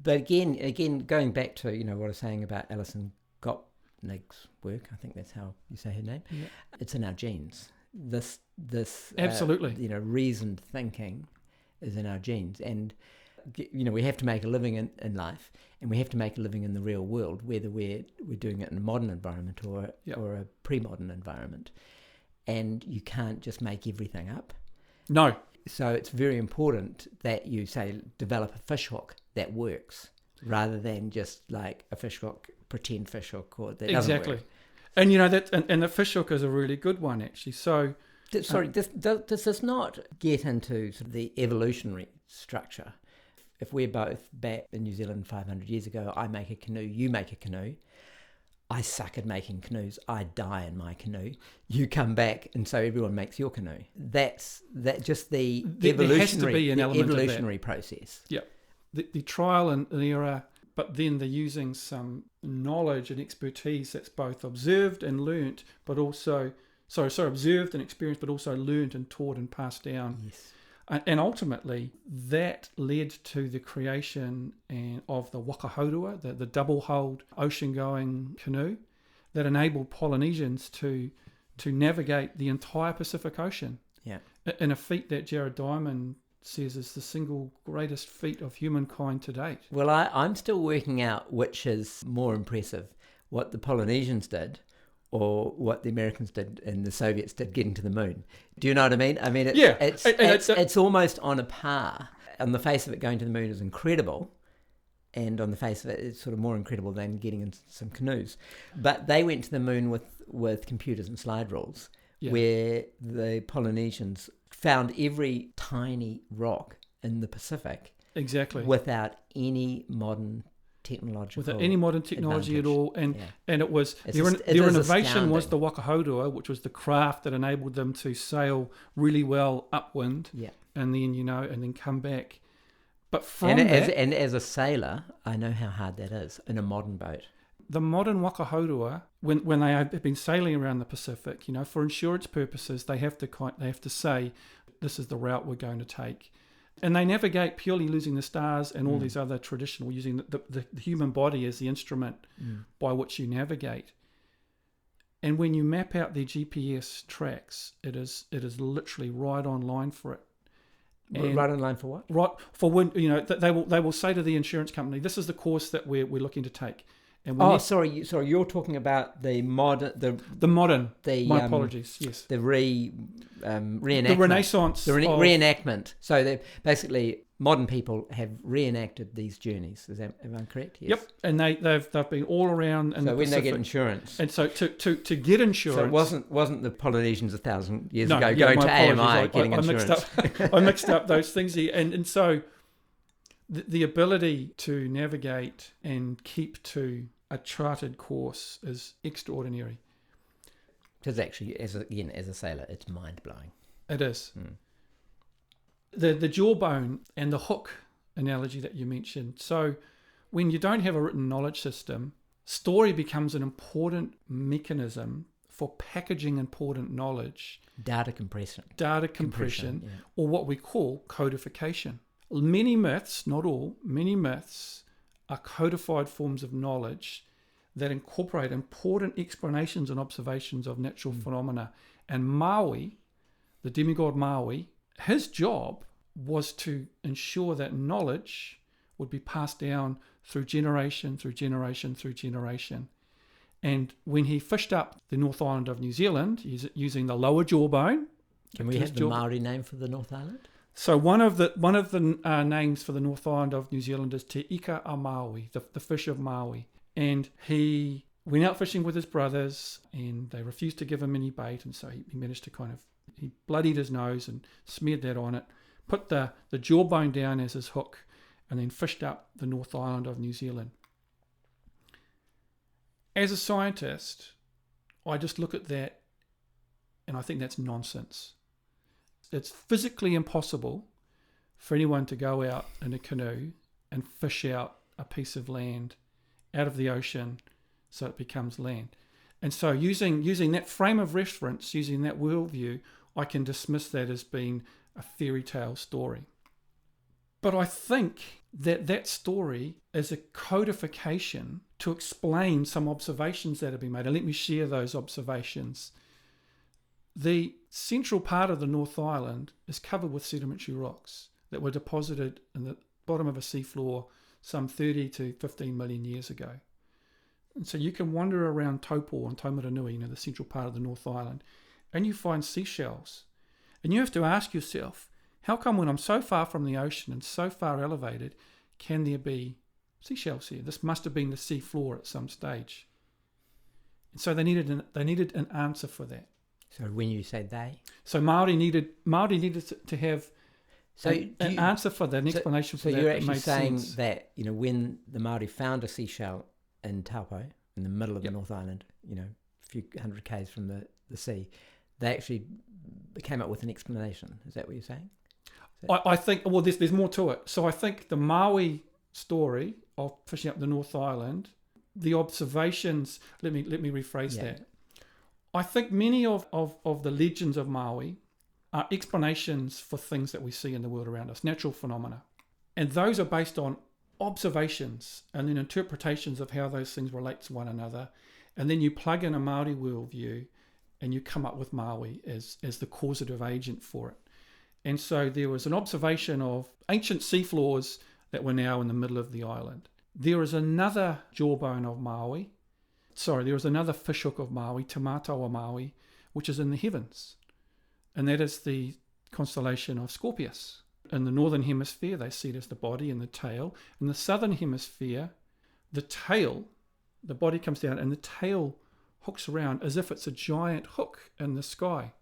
S2: but again, going back to, what I was saying about Alison Gottlieb's work, I think that's how you say her name. Yeah. It's in our genes. This
S1: absolutely,
S2: reasoned thinking is in our genes. And, we have to make a living in life, and we have to make a living in the real world, whether we're doing it in a modern environment or a pre-modern environment. And you can't just make everything up.
S1: No.
S2: So it's very important that you develop a fishhook that works, rather than just like a fishhook, pretend fishhook, or that doesn't work.
S1: And and the fishhook is a really good one, actually. So
S2: sorry, does this not get into sort of the evolutionary structure? If we're both back in New Zealand 500 years ago, I make a canoe, you make a canoe. I suck at making canoes. I die in my canoe. You come back, and so everyone makes your canoe. That's just the evolutionary. There has to be an element evolutionary of that process.
S1: Yeah, the trial and error, but then they're using some knowledge and expertise that's both observed and learnt, but also observed and experienced, but also learnt and taught and passed down.
S2: Yes.
S1: And ultimately, that led to the creation of the Waka Horua, the double-hulled ocean-going canoe that enabled Polynesians to navigate the entire Pacific Ocean.
S2: Yeah.
S1: In a feat that Jared Diamond says is the single greatest feat of humankind to date.
S2: Well, I'm still working out which is more impressive, what the Polynesians did or what the Americans did and the Soviets did getting to the moon. Do you know what I mean? I mean, it's almost on a par. On the face of it, going to the moon is incredible. And on the face of it, it's sort of more incredible than getting in some canoes. But they went to the moon with computers and slide rules. where the Polynesians found every tiny rock in the Pacific
S1: Exactly.
S2: without any modern technological
S1: Without any modern technology
S2: advantage.
S1: at all. And it was
S2: It
S1: their
S2: is
S1: innovation was
S2: astounding.
S1: the Waka Horua, which was the craft that enabled them to sail really well upwind and then, and then come back. But from
S2: as a sailor, I know how hard that is in a modern boat.
S1: The modern Waka Horua, when they have been sailing around the Pacific, for insurance purposes, they have to say, this is the route we're going to take. And they navigate purely using the stars and all these other traditional, using the human body as the instrument by which you navigate. And when you map out their GPS tracks, it is literally right on line for it. And
S2: right on line for what?
S1: Right for when they will say to the insurance company, this is the course that we're looking to take. And
S2: sorry, you're talking about the modern,
S1: my apologies, yes.
S2: The reenactment.
S1: The Renaissance.
S2: The reenactment. So they basically, modern people have reenacted these journeys. Am I correct? Yes.
S1: Yep. And they've been all around in the Pacific.
S2: So when they get insurance.
S1: And so to get insurance.
S2: So it wasn't the Polynesians 1,000 years ago going to AMI getting insurance.
S1: I mixed up those things here. And so the ability to navigate and keep to a charted course is extraordinary.
S2: Because actually, as a sailor, it's mind-blowing.
S1: It is. The jawbone and the hook analogy that you mentioned. So when you don't have a written knowledge system, story becomes an important mechanism for packaging important knowledge.
S2: Data compression.
S1: Or what we call codification. Many myths, not all, many myths are codified forms of knowledge that incorporate important explanations and observations of natural phenomena. And Maui, the demigod Maui, his job was to ensure that knowledge would be passed down through generation, through generation, through generation. And when he fished up the North Island of New Zealand, using the lower jawbone.
S2: Can we have the Maori name for the North Island?
S1: So one of the names for the North Island of New Zealand is Te Ika a Maui, the fish of Maui. And he went out fishing with his brothers and they refused to give him any bait. And so he managed to he bloodied his nose and smeared that on it, put the jawbone down as his hook, and then fished up the North Island of New Zealand. As a scientist, I just look at that and I think that's nonsense. It's physically impossible for anyone to go out in a canoe and fish out a piece of land out of the ocean so it becomes land. And so using that frame of reference, using that worldview, I can dismiss that as being a fairy tale story. But I think that story is a codification to explain some observations that have been made. And let me share those observations. The central part of the North Island is covered with sedimentary rocks that were deposited in the bottom of a seafloor some 30 to 15 million years ago. And so you can wander around Taupo and Taumaranui, the central part of the North Island, and you find seashells. And you have to ask yourself, how come when I'm so far from the ocean and so far elevated, can there be seashells here? This must have been the sea floor at some stage. And so they needed an answer for that.
S2: So when you say they?
S1: So Māori needed to have an answer for that, an explanation for that.
S2: So you're actually
S1: made
S2: saying
S1: sense.
S2: that, when the Māori found a seashell in Taupo, in the middle of the North Island, a few hundred k's from the sea, they actually came up with an explanation. Is that what you're saying?
S1: I think, there's more to it. So I think the Maui story of fishing up the North Island, the observations, let me rephrase that. I think many of the legends of Maui are explanations for things that we see in the world around us, natural phenomena. And those are based on observations and then interpretations of how those things relate to one another. And then you plug in a Māori worldview and you come up with Maui as the causative agent for it. And so there was an observation of ancient seafloors that were now in the middle of the island. There is another jawbone of Maui. There was another fishhook of Maui, Te Mātauranga Maui, which is in the heavens. And that is the constellation of Scorpius. In the northern hemisphere, they see it as the body and the tail. In the southern hemisphere, the tail, the body comes down and the tail hooks around as if it's a giant hook in the sky.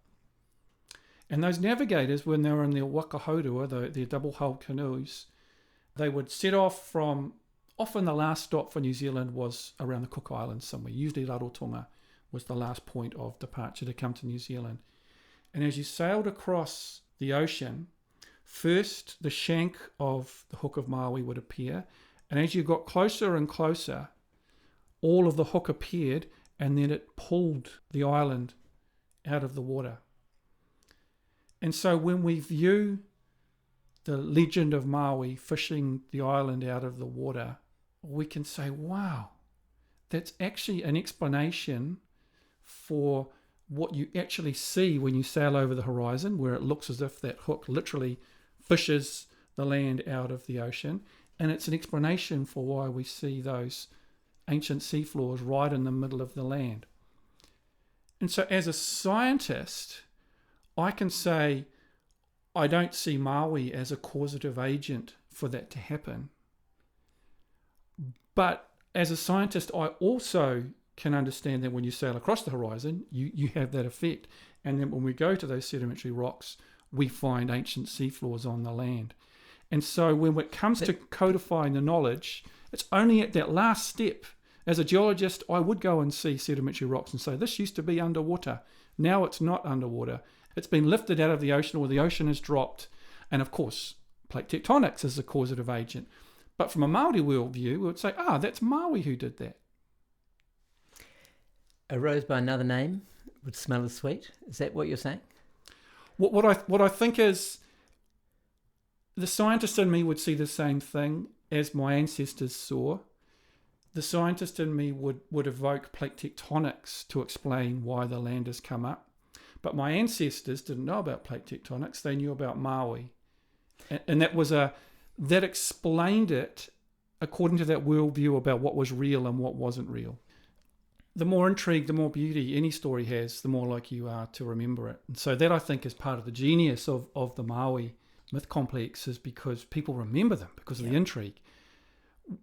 S1: And those navigators, when they were in their Waka Horua, their double-hulled canoes, they would set off from, often the last stop for New Zealand was around the Cook Islands somewhere. Usually Rarotonga was the last point of departure to come to New Zealand. And as you sailed across the ocean, first the shank of the Hook of Maui would appear, and as you got closer and closer, all of the hook appeared, and then it pulled the island out of the water. And so when we view the legend of Maui fishing the island out of the water, we can say, wow, that's actually an explanation for what you actually see when you sail over the horizon, where it looks as if that hook literally fishes the land out of the ocean. And it's an explanation for why we see those ancient seafloors right in the middle of the land. And so as a scientist, I can say I don't see Maui as a causative agent for that to happen. But as a scientist, I also can understand that when you sail across the horizon, you have that effect. And then when we go to those sedimentary rocks, we find ancient seafloors on the land. And so when it comes to codifying the knowledge, it's only at that last step. As a geologist, I would go and see sedimentary rocks and say, this used to be underwater. Now it's not underwater. It's been lifted out of the ocean, or the ocean has dropped. And of course, plate tectonics is a causative agent. But from a Māori worldview, we would say, that's Maui who did that.
S2: A rose by another name would smell as sweet. Is that what you're saying?
S1: What I think is, the scientist in me would see the same thing as my ancestors saw. The scientist in me would evoke plate tectonics to explain why the land has come up. But my ancestors didn't know about plate tectonics. They knew about Maui. And that explained it according to that worldview about what was real and what wasn't real. The more intrigue, the more beauty any story has, the more likely you are to remember it. And so that, I think, is part of the genius of the Maui myth complex, is because people remember them because of the intrigue.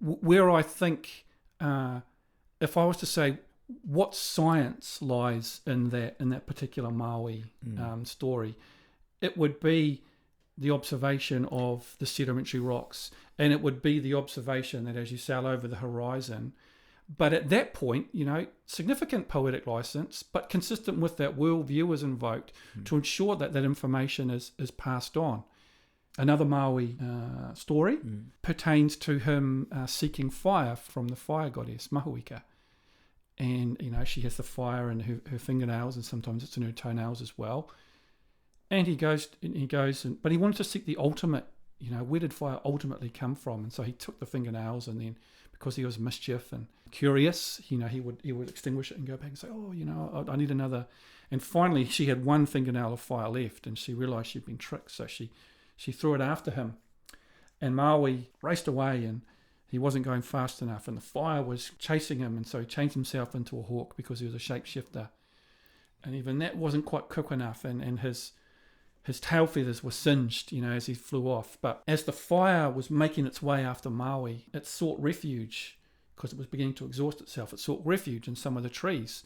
S1: Where I think, if I was to say what science lies in that particular Maui story, it would be the observation of the sedimentary rocks, and it would be the observation that as you sail over the horizon. But at that point, significant poetic license, but consistent with that worldview is invoked to ensure that that information is passed on. Another Maui story pertains to him seeking fire from the fire goddess, Mahuika. And, she has the fire in her fingernails, and sometimes it's in her toenails as well. And he goes, but he wanted to seek the ultimate, where did fire ultimately come from? And so he took the fingernails, and then because he was mischief and curious, he would extinguish it and go back and say, I need another. And finally, she had one fingernail of fire left, and she realized she'd been tricked. So she threw it after him. And Maui raced away, and he wasn't going fast enough, and the fire was chasing him, and so he changed himself into a hawk because he was a shapeshifter. And even that wasn't quite quick enough, and his tail feathers were singed, as he flew off. But as the fire was making its way after Maui, it sought refuge because it was beginning to exhaust itself. It sought refuge in some of the trees.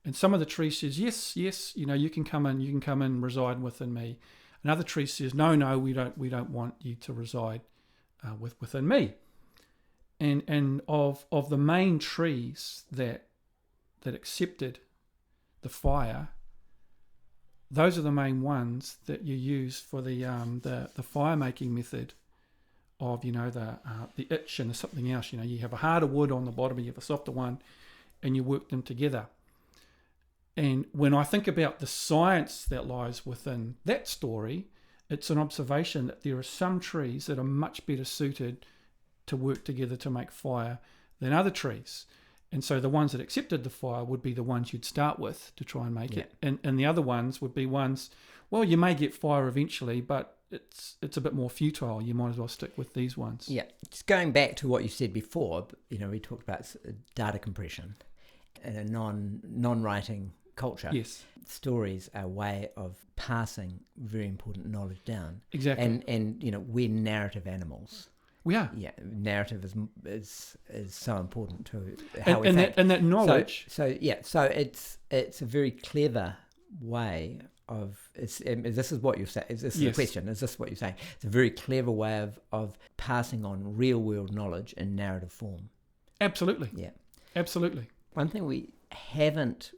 S1: And some of the trees says, yes, you can come in, reside within me. Another tree says, no, we don't want you to reside within me. And of the main trees that accepted the fire, those are the main ones that you use for the fire making method of the itch and the something else. You have a harder wood on the bottom, and you have a softer one, and you work them together. And when I think about the science that lies within that story, it's an observation that there are some trees that are much better suited to work together to make fire than other trees. And so the ones that accepted the fire would be the ones you'd start with to try and make it. And the other ones would be ones, well, you may get fire eventually, but it's a bit more futile. You might as well stick with these ones.
S2: Yeah. Just going back to what you said before, we talked about data compression and a non-writing culture.
S1: Yes.
S2: Stories are a way of passing very important knowledge down.
S1: Exactly.
S2: And we're narrative animals.
S1: We are.
S2: Yeah, narrative is so important to how we think.
S1: That knowledge.
S2: So it's a very clever way of. This is what you're saying. Is this the question? Is this what you're saying? It's a very clever way of passing on real world knowledge in narrative form.
S1: Absolutely.
S2: Yeah.
S1: Absolutely.
S2: One thing we haven't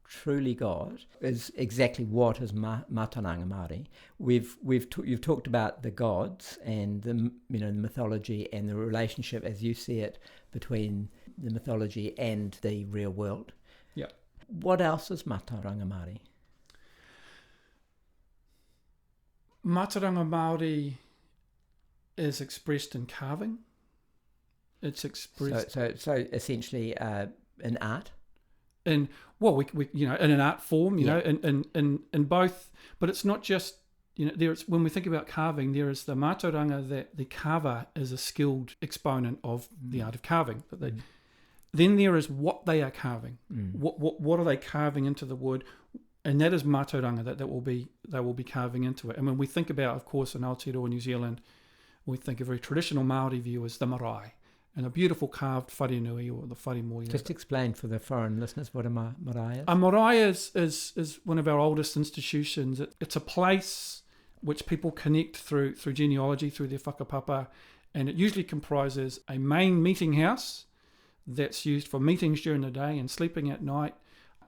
S2: truly got is exactly what is Mātauranga Māori. You've talked about the gods and the mythology and the relationship as you see it between the mythology and the real world.
S1: Yeah.
S2: What else is Mtauranga Mori?
S1: Mtauranga Mori is expressed in carving. It's expressed
S2: so essentially in art.
S1: In in an art form, you know, in both, but it's not just, you know, there's, when we think about carving, there is the Mātauranga that the carver is a skilled exponent of the art of carving. But then there is what they are carving. What are they carving into the wood? And that is Mātauranga that they will be carving into it. And when we think about, of course, in Aotearoa, New Zealand, we think a very traditional Māori view is the marae. And a beautiful carved wharenui or the whare moi.
S2: Just explain for the foreign listeners what a marae is.
S1: A marae is one of our oldest institutions. It's a place which people connect through genealogy, through their whakapapa, and it usually comprises a main meeting house that's used for meetings during the day and sleeping at night,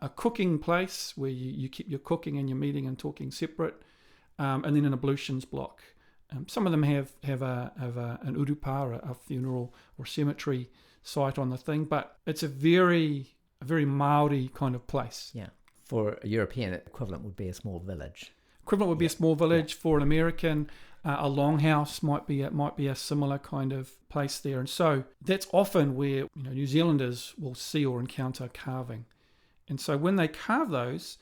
S1: a cooking place where you keep your cooking and your meeting and talking separate, and then an ablutions block. Some of them have an urupa, a funeral or cemetery site on the thing, but it's a very Māori kind of place.
S2: Yeah. For a European, equivalent would be a small village.
S1: Equivalent would be a small village. For an American, a longhouse might be a similar kind of place there. And so that's often where, you know, New Zealanders will see or encounter carving. And so when they carve those,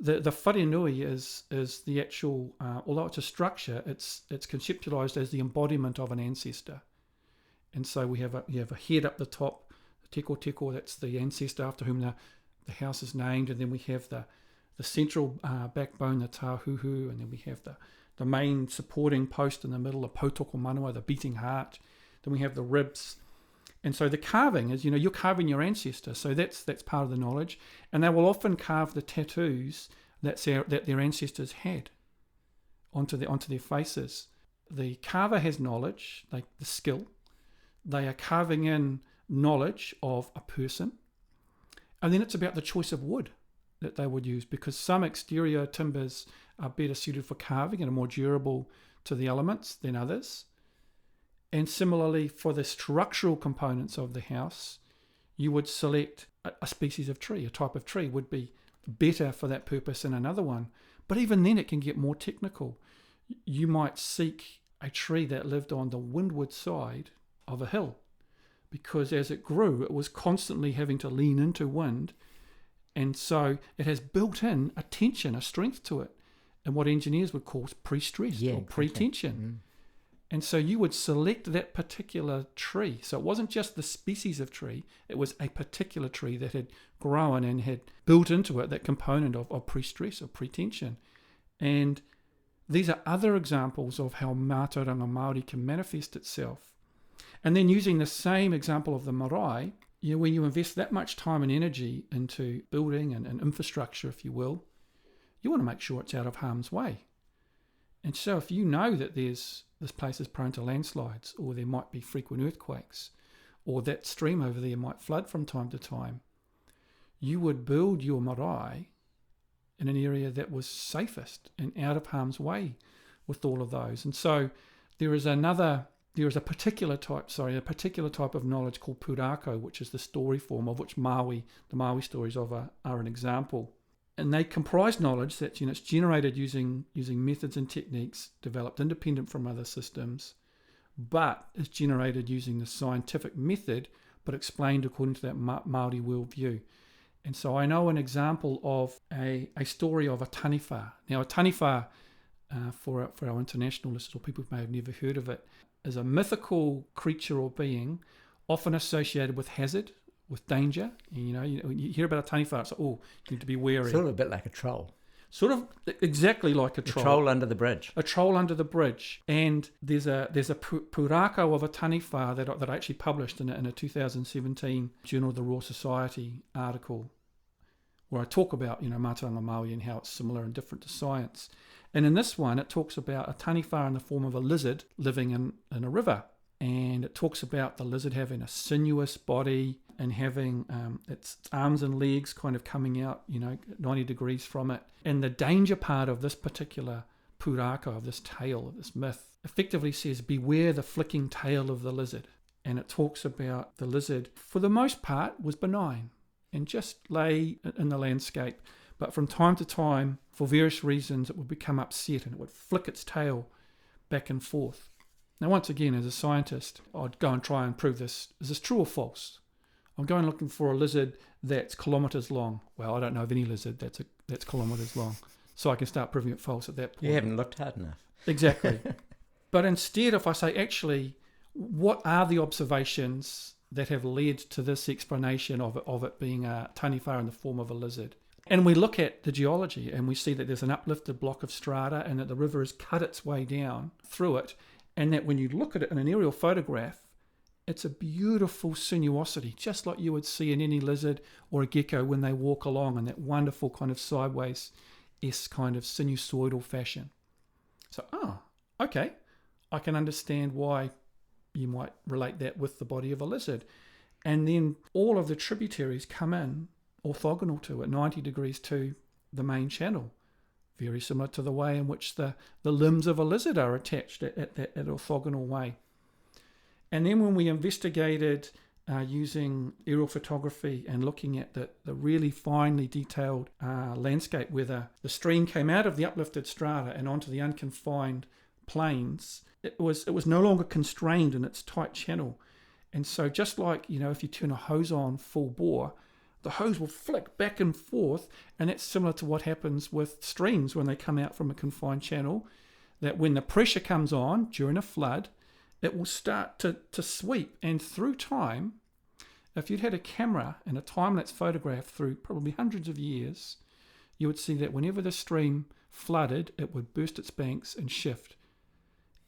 S1: the wharenui is the actual, although it's a structure, it's conceptualized as the embodiment of an ancestor. And so you have a head up the top, the teko, that's the ancestor after whom the house is named, and then we have the central backbone, the tāhuhu, and then we have the main supporting post in the middle, the potoko manua, the beating heart. Then we have the ribs. And so the carving is, you know, you're carving your ancestor, so that's part of the knowledge. And they will often carve the tattoos that their ancestors had onto their faces. The carver has knowledge, like the skill. They are carving in knowledge of a person. And then it's about the choice of wood that they would use, because some exterior timbers are better suited for carving and are more durable to the elements than others. And similarly, for the structural components of the house, you would select a species of tree. A type of tree would be better for that purpose than another one. But even then, it can get more technical. You might seek a tree that lived on the windward side of a hill, because as it grew, it was constantly having to lean into wind. And so it has built in a tension, a strength to it, and what engineers would call pre-stress or pre-tension. And so you would select that particular tree. So it wasn't just the species of tree, it was a particular tree that had grown and had built into it that component of pre-stress or pre-tension. And these are other examples of how Mātauranga Māori can manifest itself. And then using the same example of the marae, you know, when you invest that much time and energy into building and infrastructure, if you will, you want to make sure it's out of harm's way. And so if you know that this place is prone to landslides, or there might be frequent earthquakes, or that stream over there might flood from time to time, you would build your marae in an area that was safest and out of harm's way with all of those. And so there is a particular type of knowledge called pūrākau, which is the story form of which the Māori stories are an example. And they comprise knowledge that, you know, it's generated using methods and techniques developed independent from other systems, but is generated using the scientific method, but explained according to that Māori worldview. And so I know an example of a story of a taniwha. Now, a taniwha, for our international listeners or people who may have never heard of it, is a mythical creature or being often associated with hazard, with danger. And, you hear about a taniwha, it's like, oh, you need to be wary.
S2: Sort of a bit like a troll.
S1: sort of exactly like a
S2: The
S1: troll.
S2: troll under the bridge.
S1: A troll under the bridge. And there's a pūrākau of a taniwha that I actually published in a 2017 Journal of the Royal Society article where I talk about, Mātauranga Māori and how it's similar and different to science. And in this one, it talks about a taniwha in the form of a lizard living in a river. And it talks about the lizard having a sinuous body and having its arms and legs kind of coming out, 90 degrees from it. And the danger part of this particular pūrākau, of this tale, of this myth, effectively says, beware the flicking tail of the lizard. And it talks about the lizard, for the most part, was benign and just lay in the landscape. But from time to time, for various reasons, it would become upset and it would flick its tail back and forth. Now, once again, as a scientist, I'd go and try and prove this. Is this true or false? I'm going looking for a lizard that's kilometres long. Well, I don't know of any lizard that's kilometres long. So I can start proving it false at that point.
S2: You haven't looked hard enough.
S1: Exactly. But instead, if I say, actually, what are the observations that have led to this explanation of it being a taniwha in the form of a lizard? And we look at the geology and we see that there's an uplifted block of strata and that the river has cut its way down through it. And that when you look at it in an aerial photograph, it's a beautiful sinuosity, just like you would see in any lizard or a gecko when they walk along in that wonderful kind of sideways-esque kind of sinusoidal fashion. So, okay, I can understand why you might relate that with the body of a lizard. And then all of the tributaries come in orthogonal to it, 90 degrees to the main channel. Very similar to the way in which the limbs of a lizard are attached at that orthogonal way. And then when we investigated using aerial photography and looking at the really finely detailed landscape where the stream came out of the uplifted strata and onto the unconfined plains, it was no longer constrained in its tight channel. And so just like, if you turn a hose on full bore, the hose will flick back and forth, and that's similar to what happens with streams when they come out from a confined channel, that when the pressure comes on during a flood, it will start to sweep. And through time, if you'd had a camera and a time-lapse photograph through probably hundreds of years, you would see that whenever the stream flooded, it would burst its banks and shift.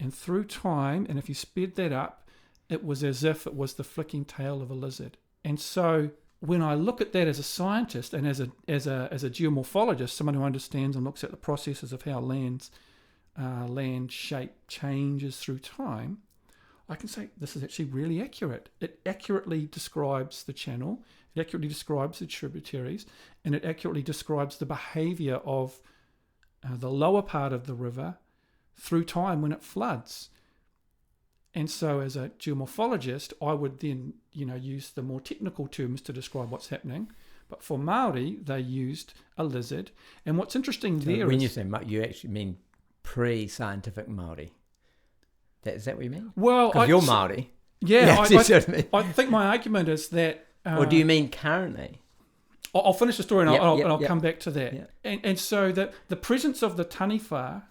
S1: And through time, and if you sped that up, it was as if it was the flicking tail of a lizard. And so when I look at that as a scientist and as a geomorphologist, someone who understands and looks at the processes of how land shape changes through time, I can say this is actually really accurate. It accurately describes the channel, it accurately describes the tributaries, and it accurately describes the behaviour of the lower part of the river through time when it floods. And so as a geomorphologist, I would then, use the more technical terms to describe what's happening. But for Māori, they used a lizard. And what's interesting there
S2: when
S1: is...
S2: you say you actually mean pre-scientific Māori. Is that what you mean?
S1: Well,
S2: because you're Māori.
S1: Yeah,
S2: I
S1: I think my argument is that...
S2: or do you mean currently?
S1: I'll finish the story and I'll come back to that.
S2: Yep.
S1: And so the presence of the taniwha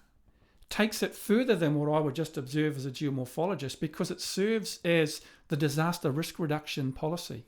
S1: takes it further than what I would just observe as a geomorphologist, because it serves as the disaster risk reduction policy.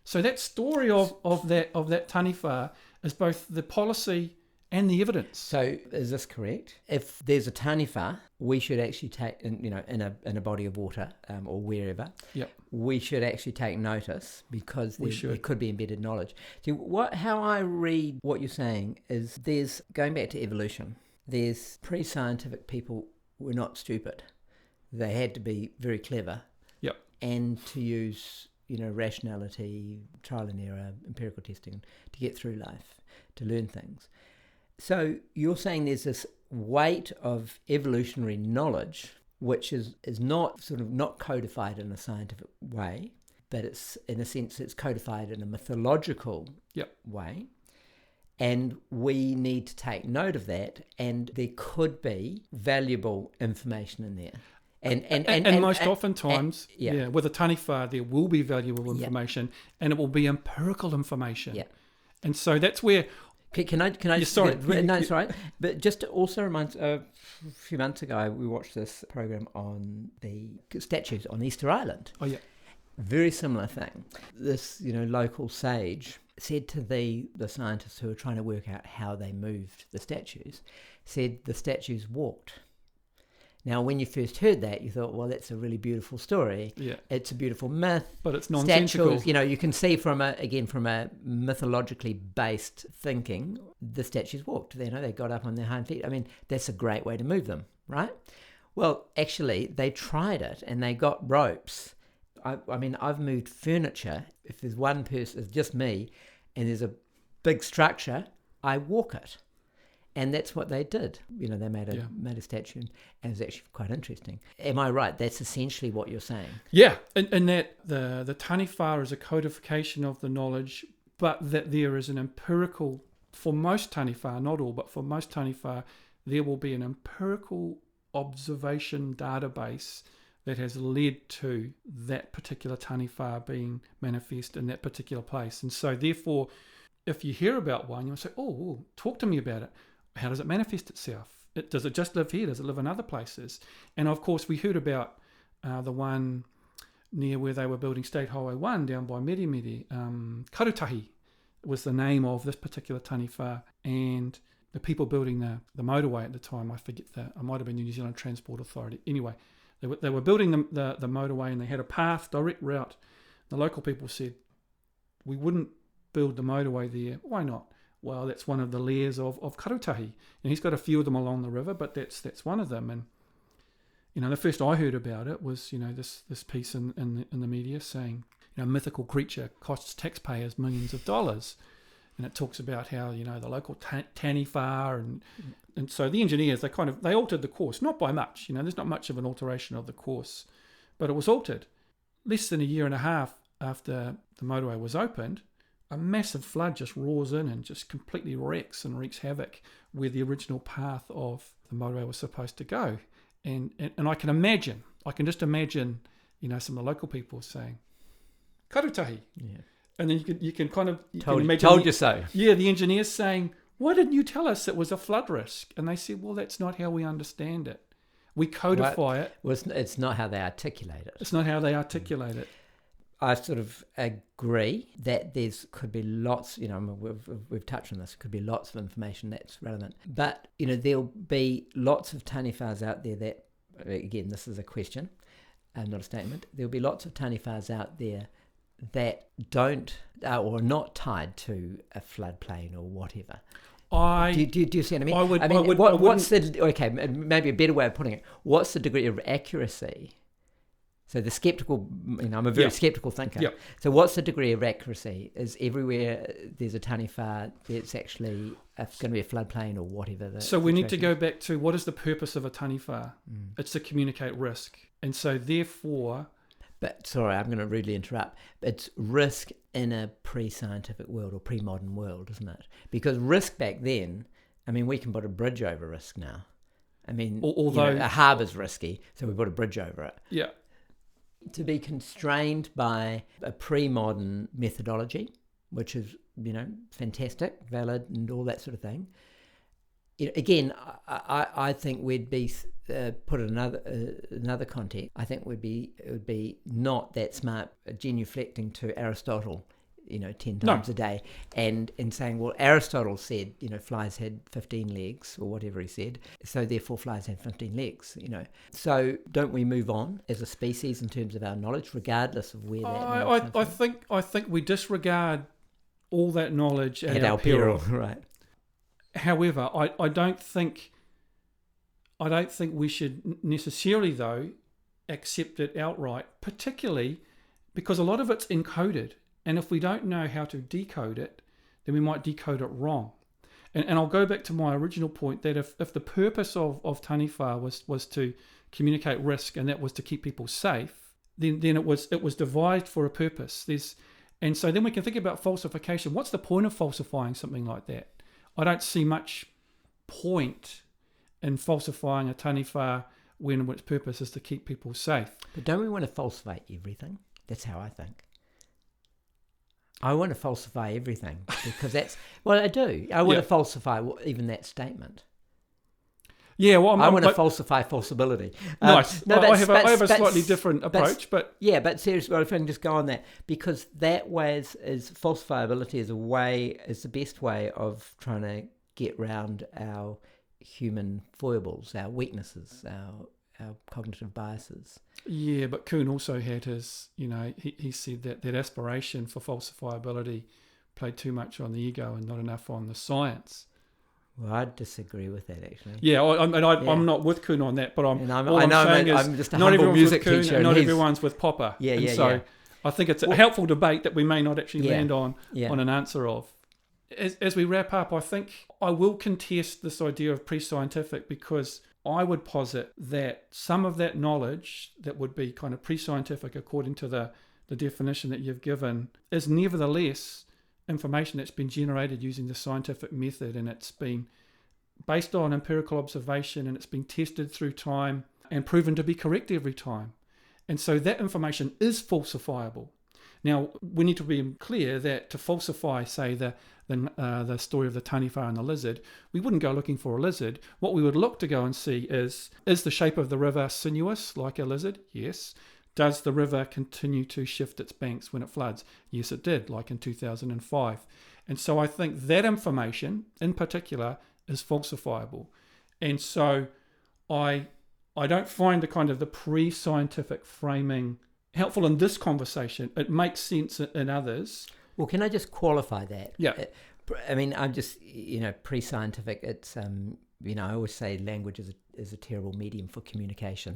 S1: So that story of that taniwha is both the policy and the evidence.
S2: So is this correct? If there's a taniwha, we should actually take, in a body of water or wherever,
S1: yep,
S2: we should actually take notice, because there could be embedded knowledge. So how I read what you're saying is, there's, going back to evolution, there's pre-scientific people were not stupid. They had to be very clever.
S1: Yep.
S2: And to use, rationality, trial and error, empirical testing to get through life, to learn things. So you're saying there's this weight of evolutionary knowledge which is not not codified in a scientific way, but it's, in a sense, it's codified in a mythological way. And we need to take note of that, and there could be valuable information in there. And
S1: most oftentimes, with a taniwha, there will be valuable information, and it will be empirical information.
S2: Yeah.
S1: And so that's where...
S2: Can I?
S1: Yeah, sorry.
S2: No, it's all right. But just to also remind, a few months ago, we watched this program on the statues on Easter Island.
S1: Oh, yeah.
S2: very similar thing. This, local sage said to the scientists who were trying to work out how they moved the statues, said the statues walked. Now, when you first heard that, you thought, well, that's a really beautiful story.
S1: Yeah.
S2: It's a beautiful myth.
S1: But it's nonsensical.
S2: Statues, you can see from a mythologically based thinking, the statues walked. They got up on their hind feet. I mean, that's a great way to move them, right? Well, actually, they tried it and they got ropes. I've moved furniture. If there's one person, it's just me, and there's a big structure, I walk it. And that's what they did. They made a statue, and it was actually quite interesting. Am I right? That's essentially what you're saying.
S1: Yeah, and that the taniwha is a codification of the knowledge, but that there is an empirical, for most taniwha, not all, but for most taniwha, there will be an empirical observation database that has led to that particular taniwha being manifest in that particular place. And so therefore, if you hear about one, you'll say, oh, talk to me about it. How does it manifest itself? Does it just live here? Does it live in other places? And of course, we heard about the one near where they were building State Highway 1 down by Meremere. Karutahi was the name of this particular taniwha. And the people building the motorway at the time, I might have been the New Zealand Transport Authority. Anyway, they were building the motorway, and they had a path, direct route. The local people said, we wouldn't build the motorway there. Why not? Well, that's one of the layers of Karutahi. And he's got a few of them along the river, but that's one of them. And the first I heard about it was this piece in the media saying mythical creature costs taxpayers millions of dollars, and it talks about how the local taniwha and so the engineers they altered the course, not by much. There's not much of an alteration of the course, but it was altered. Less than a year and a half after the motorway was opened, a massive flood just roars in and just completely wrecks and wreaks havoc where the original path of the motorway was supposed to go. And I can just imagine, some of the local people saying, Karutahi. Yeah. And then you can imagine...
S2: Told you so.
S1: Yeah, the engineers saying, why didn't you tell us it was a flood risk? And they said, well, that's not how we understand it. We codify it.
S2: Well, it's not how they articulate it.
S1: It's not how they articulate it.
S2: I sort of agree that could be lots, we've touched on this, could be lots of information that's relevant. But, there'll be lots of taniwhas out there that, again, this is a question, not a statement. There'll be lots of taniwhas out there that don't, or are not tied to a floodplain or whatever. Do you see what I mean? What's the, maybe a better way of putting it, what's the degree of accuracy? So the skeptical, I'm a very skeptical thinker. Yep. So what's the degree of accuracy? Is everywhere there's a taniwha, it's actually going to be a floodplain or whatever.
S1: So we need to go back to what is the purpose of a taniwha? It's to communicate risk. And so therefore...
S2: But sorry, I'm going to rudely interrupt. It's risk in a pre-scientific world or pre-modern world, isn't it? Because risk back then, we can put a bridge over risk now. Although a harbour's risky, so we put a bridge over it.
S1: Yeah.
S2: To be constrained by a pre-modern methodology, which is, fantastic, valid, and all that sort of thing. Again, I think we'd be put in another context. I think it would be not that smart genuflecting to Aristotle, 10 times a day, and saying, well, Aristotle said, flies had 15 legs, or whatever he said, so therefore flies had 15 legs, So don't we move on as a species in terms of our knowledge, regardless of where that knowledge comes from?
S1: I think we disregard all that knowledge at
S2: our peril. Right.
S1: However, I don't think we should necessarily, though, accept it outright, particularly because a lot of it's encoded. And if we don't know how to decode it, then we might decode it wrong. And I'll go back to my original point that if the purpose of taniwha was to communicate risk and that was to keep people safe, then it was devised for a purpose. And so then we can think about falsification. What's the point of falsifying something like that? I don't see much point in falsifying a taniwha when its purpose is to keep people safe.
S2: But don't we want to falsify everything? That's how I think. I want to falsify everything because that's... Well, I do. I want to falsify even that statement.
S1: Yeah, well,
S2: I want to falsify falsibility.
S1: Nice. I have a slightly different approach, but
S2: seriously, well, if I can just go on that, because that way is falsifiability is the best way of trying to get round our human foibles, our weaknesses, our cognitive biases.
S1: Yeah, but Kuhn also had his, he said that aspiration for falsifiability played too much on the ego and not enough on the science.
S2: Well, I disagree with that, actually.
S1: Yeah, I'm not with Kuhn on that, but I'm
S2: just a
S1: not
S2: humble
S1: everyone's
S2: music
S1: with Kuhn,
S2: teacher,
S1: and not everyone's with Popper. I think it's a helpful debate that we may not actually land on an answer of. As we wrap up, I think I will contest this idea of pre-scientific, because I would posit that some of that knowledge that would be kind of pre-scientific according to the definition that you've given is nevertheless information that's been generated using the scientific method, and it's been based on empirical observation, and it's been tested through time and proven to be correct every time. And so that information is falsifiable. Now, we need to be clear that to falsify, say, the story of the taniwha and the lizard, we wouldn't go looking for a lizard. What we would look to go and see is the shape of the river sinuous like a lizard? Yes. Does the river continue to shift its banks when it floods? Yes, it did, like in 2005. And so I think that information, in particular, is falsifiable. And so I don't find the pre-scientific framing helpful in this conversation. It makes sense in others.
S2: Well, can I just qualify that?
S1: Yeah.
S2: I mean, I'm just, pre-scientific. It's, I always say language is a terrible medium for communication.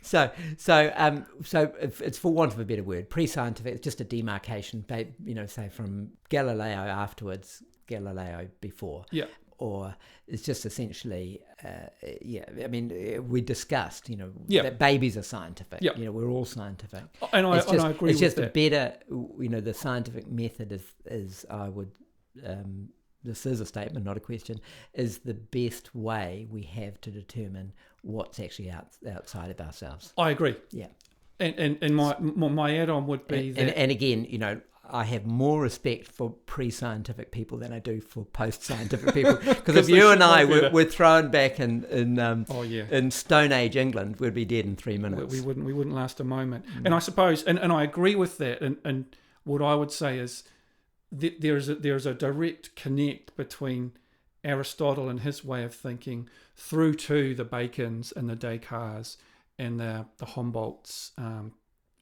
S2: So if it's, for want of a better word, pre-scientific, it's just a demarcation, say from Galileo afterwards, Galileo before.
S1: Yeah.
S2: Or it's just essentially, we discussed, that babies are scientific.
S1: Yeah.
S2: We're all scientific.
S1: And I agree with that.
S2: It's just a better, the scientific method is this is a statement, not a question, is the best way we have to determine what's actually outside of ourselves.
S1: I agree.
S2: Yeah.
S1: And my add-on would be that...
S2: And again, I have more respect for pre-scientific people than I do for post-scientific people. Because if you and I were thrown back in Stone Age England, we'd be dead in 3 minutes.
S1: We wouldn't last a moment. And I suppose, and I agree with that. And what I would say is there's a direct connect between Aristotle and his way of thinking through to the Bacons and the Descartes and the Humboldts, and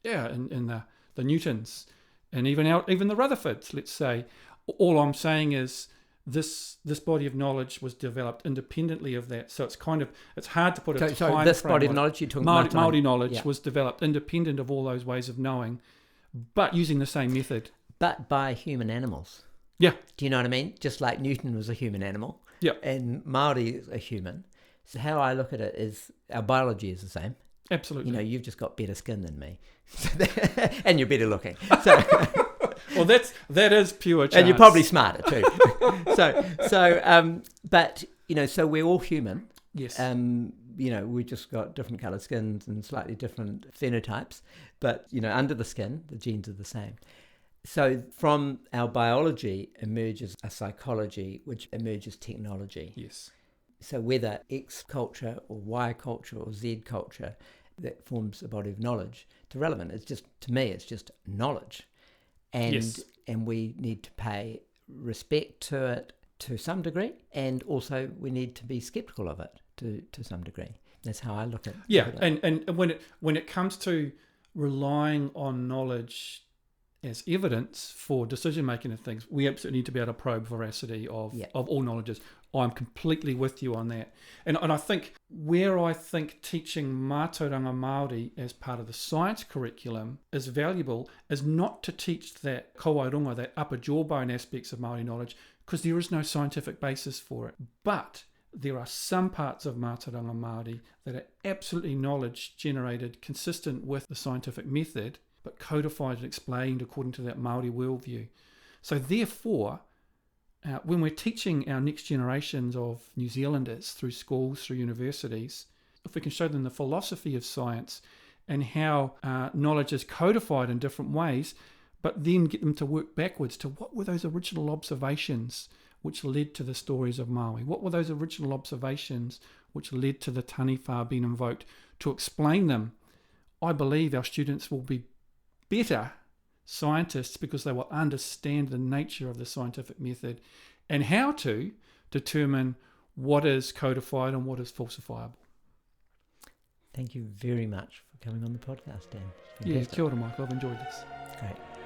S1: the Newtons, and even the Rutherfords, let's say. All I'm saying is this body of knowledge was developed independently of that. So it's hard to put a time frame on.
S2: This body of knowledge you're talking about?
S1: Māori knowledge was developed independent of all those ways of knowing, but using the same method.
S2: But by human animals.
S1: Yeah.
S2: Do you know what I mean? Just like Newton was a human animal.
S1: Yeah.
S2: And Māori is a human. So how I look at it is our biology is the same.
S1: Absolutely.
S2: You've just got better skin than me. And you're better looking. So
S1: well, that is pure chance.
S2: And you're probably smarter too. So we're all human.
S1: Yes.
S2: We've just got different coloured skins and slightly different phenotypes. But, under the skin, the genes are the same. So from our biology emerges a psychology, which emerges technology.
S1: Yes.
S2: So whether X culture or Y culture or Z culture, that forms a body of knowledge, it's irrelevant. It's just, to me, it's just knowledge. And we need to pay respect to it to some degree, and also we need to be skeptical of it to some degree. That's how I look at it.
S1: Yeah, and when it comes to relying on knowledge as evidence for decision making and things, we absolutely need to be able to probe veracity of all knowledges. I'm completely with you on that. And I think where I think teaching Mtauranga Māori as part of the science curriculum is valuable is not to teach that kawairunga, that upper jawbone aspects of Māori knowledge, because there is no scientific basis for it. But there are some parts of Mtauranga Māori that are absolutely knowledge generated consistent with the scientific method, but codified and explained according to that Māori worldview. So therefore, when we're teaching our next generations of New Zealanders through schools, through universities, if we can show them the philosophy of science and how knowledge is codified in different ways, but then get them to work backwards to what were those original observations? which led to the stories of Maui? What were those original observations which led to the taniwha being invoked? To explain them, I believe our students will be better scientists because they will understand the nature of the scientific method and how to determine what is codified and what is falsifiable.
S2: Thank you very much for coming on the podcast, Dan.
S1: Yeah, kia ora, Michael. I've enjoyed this.
S2: Great.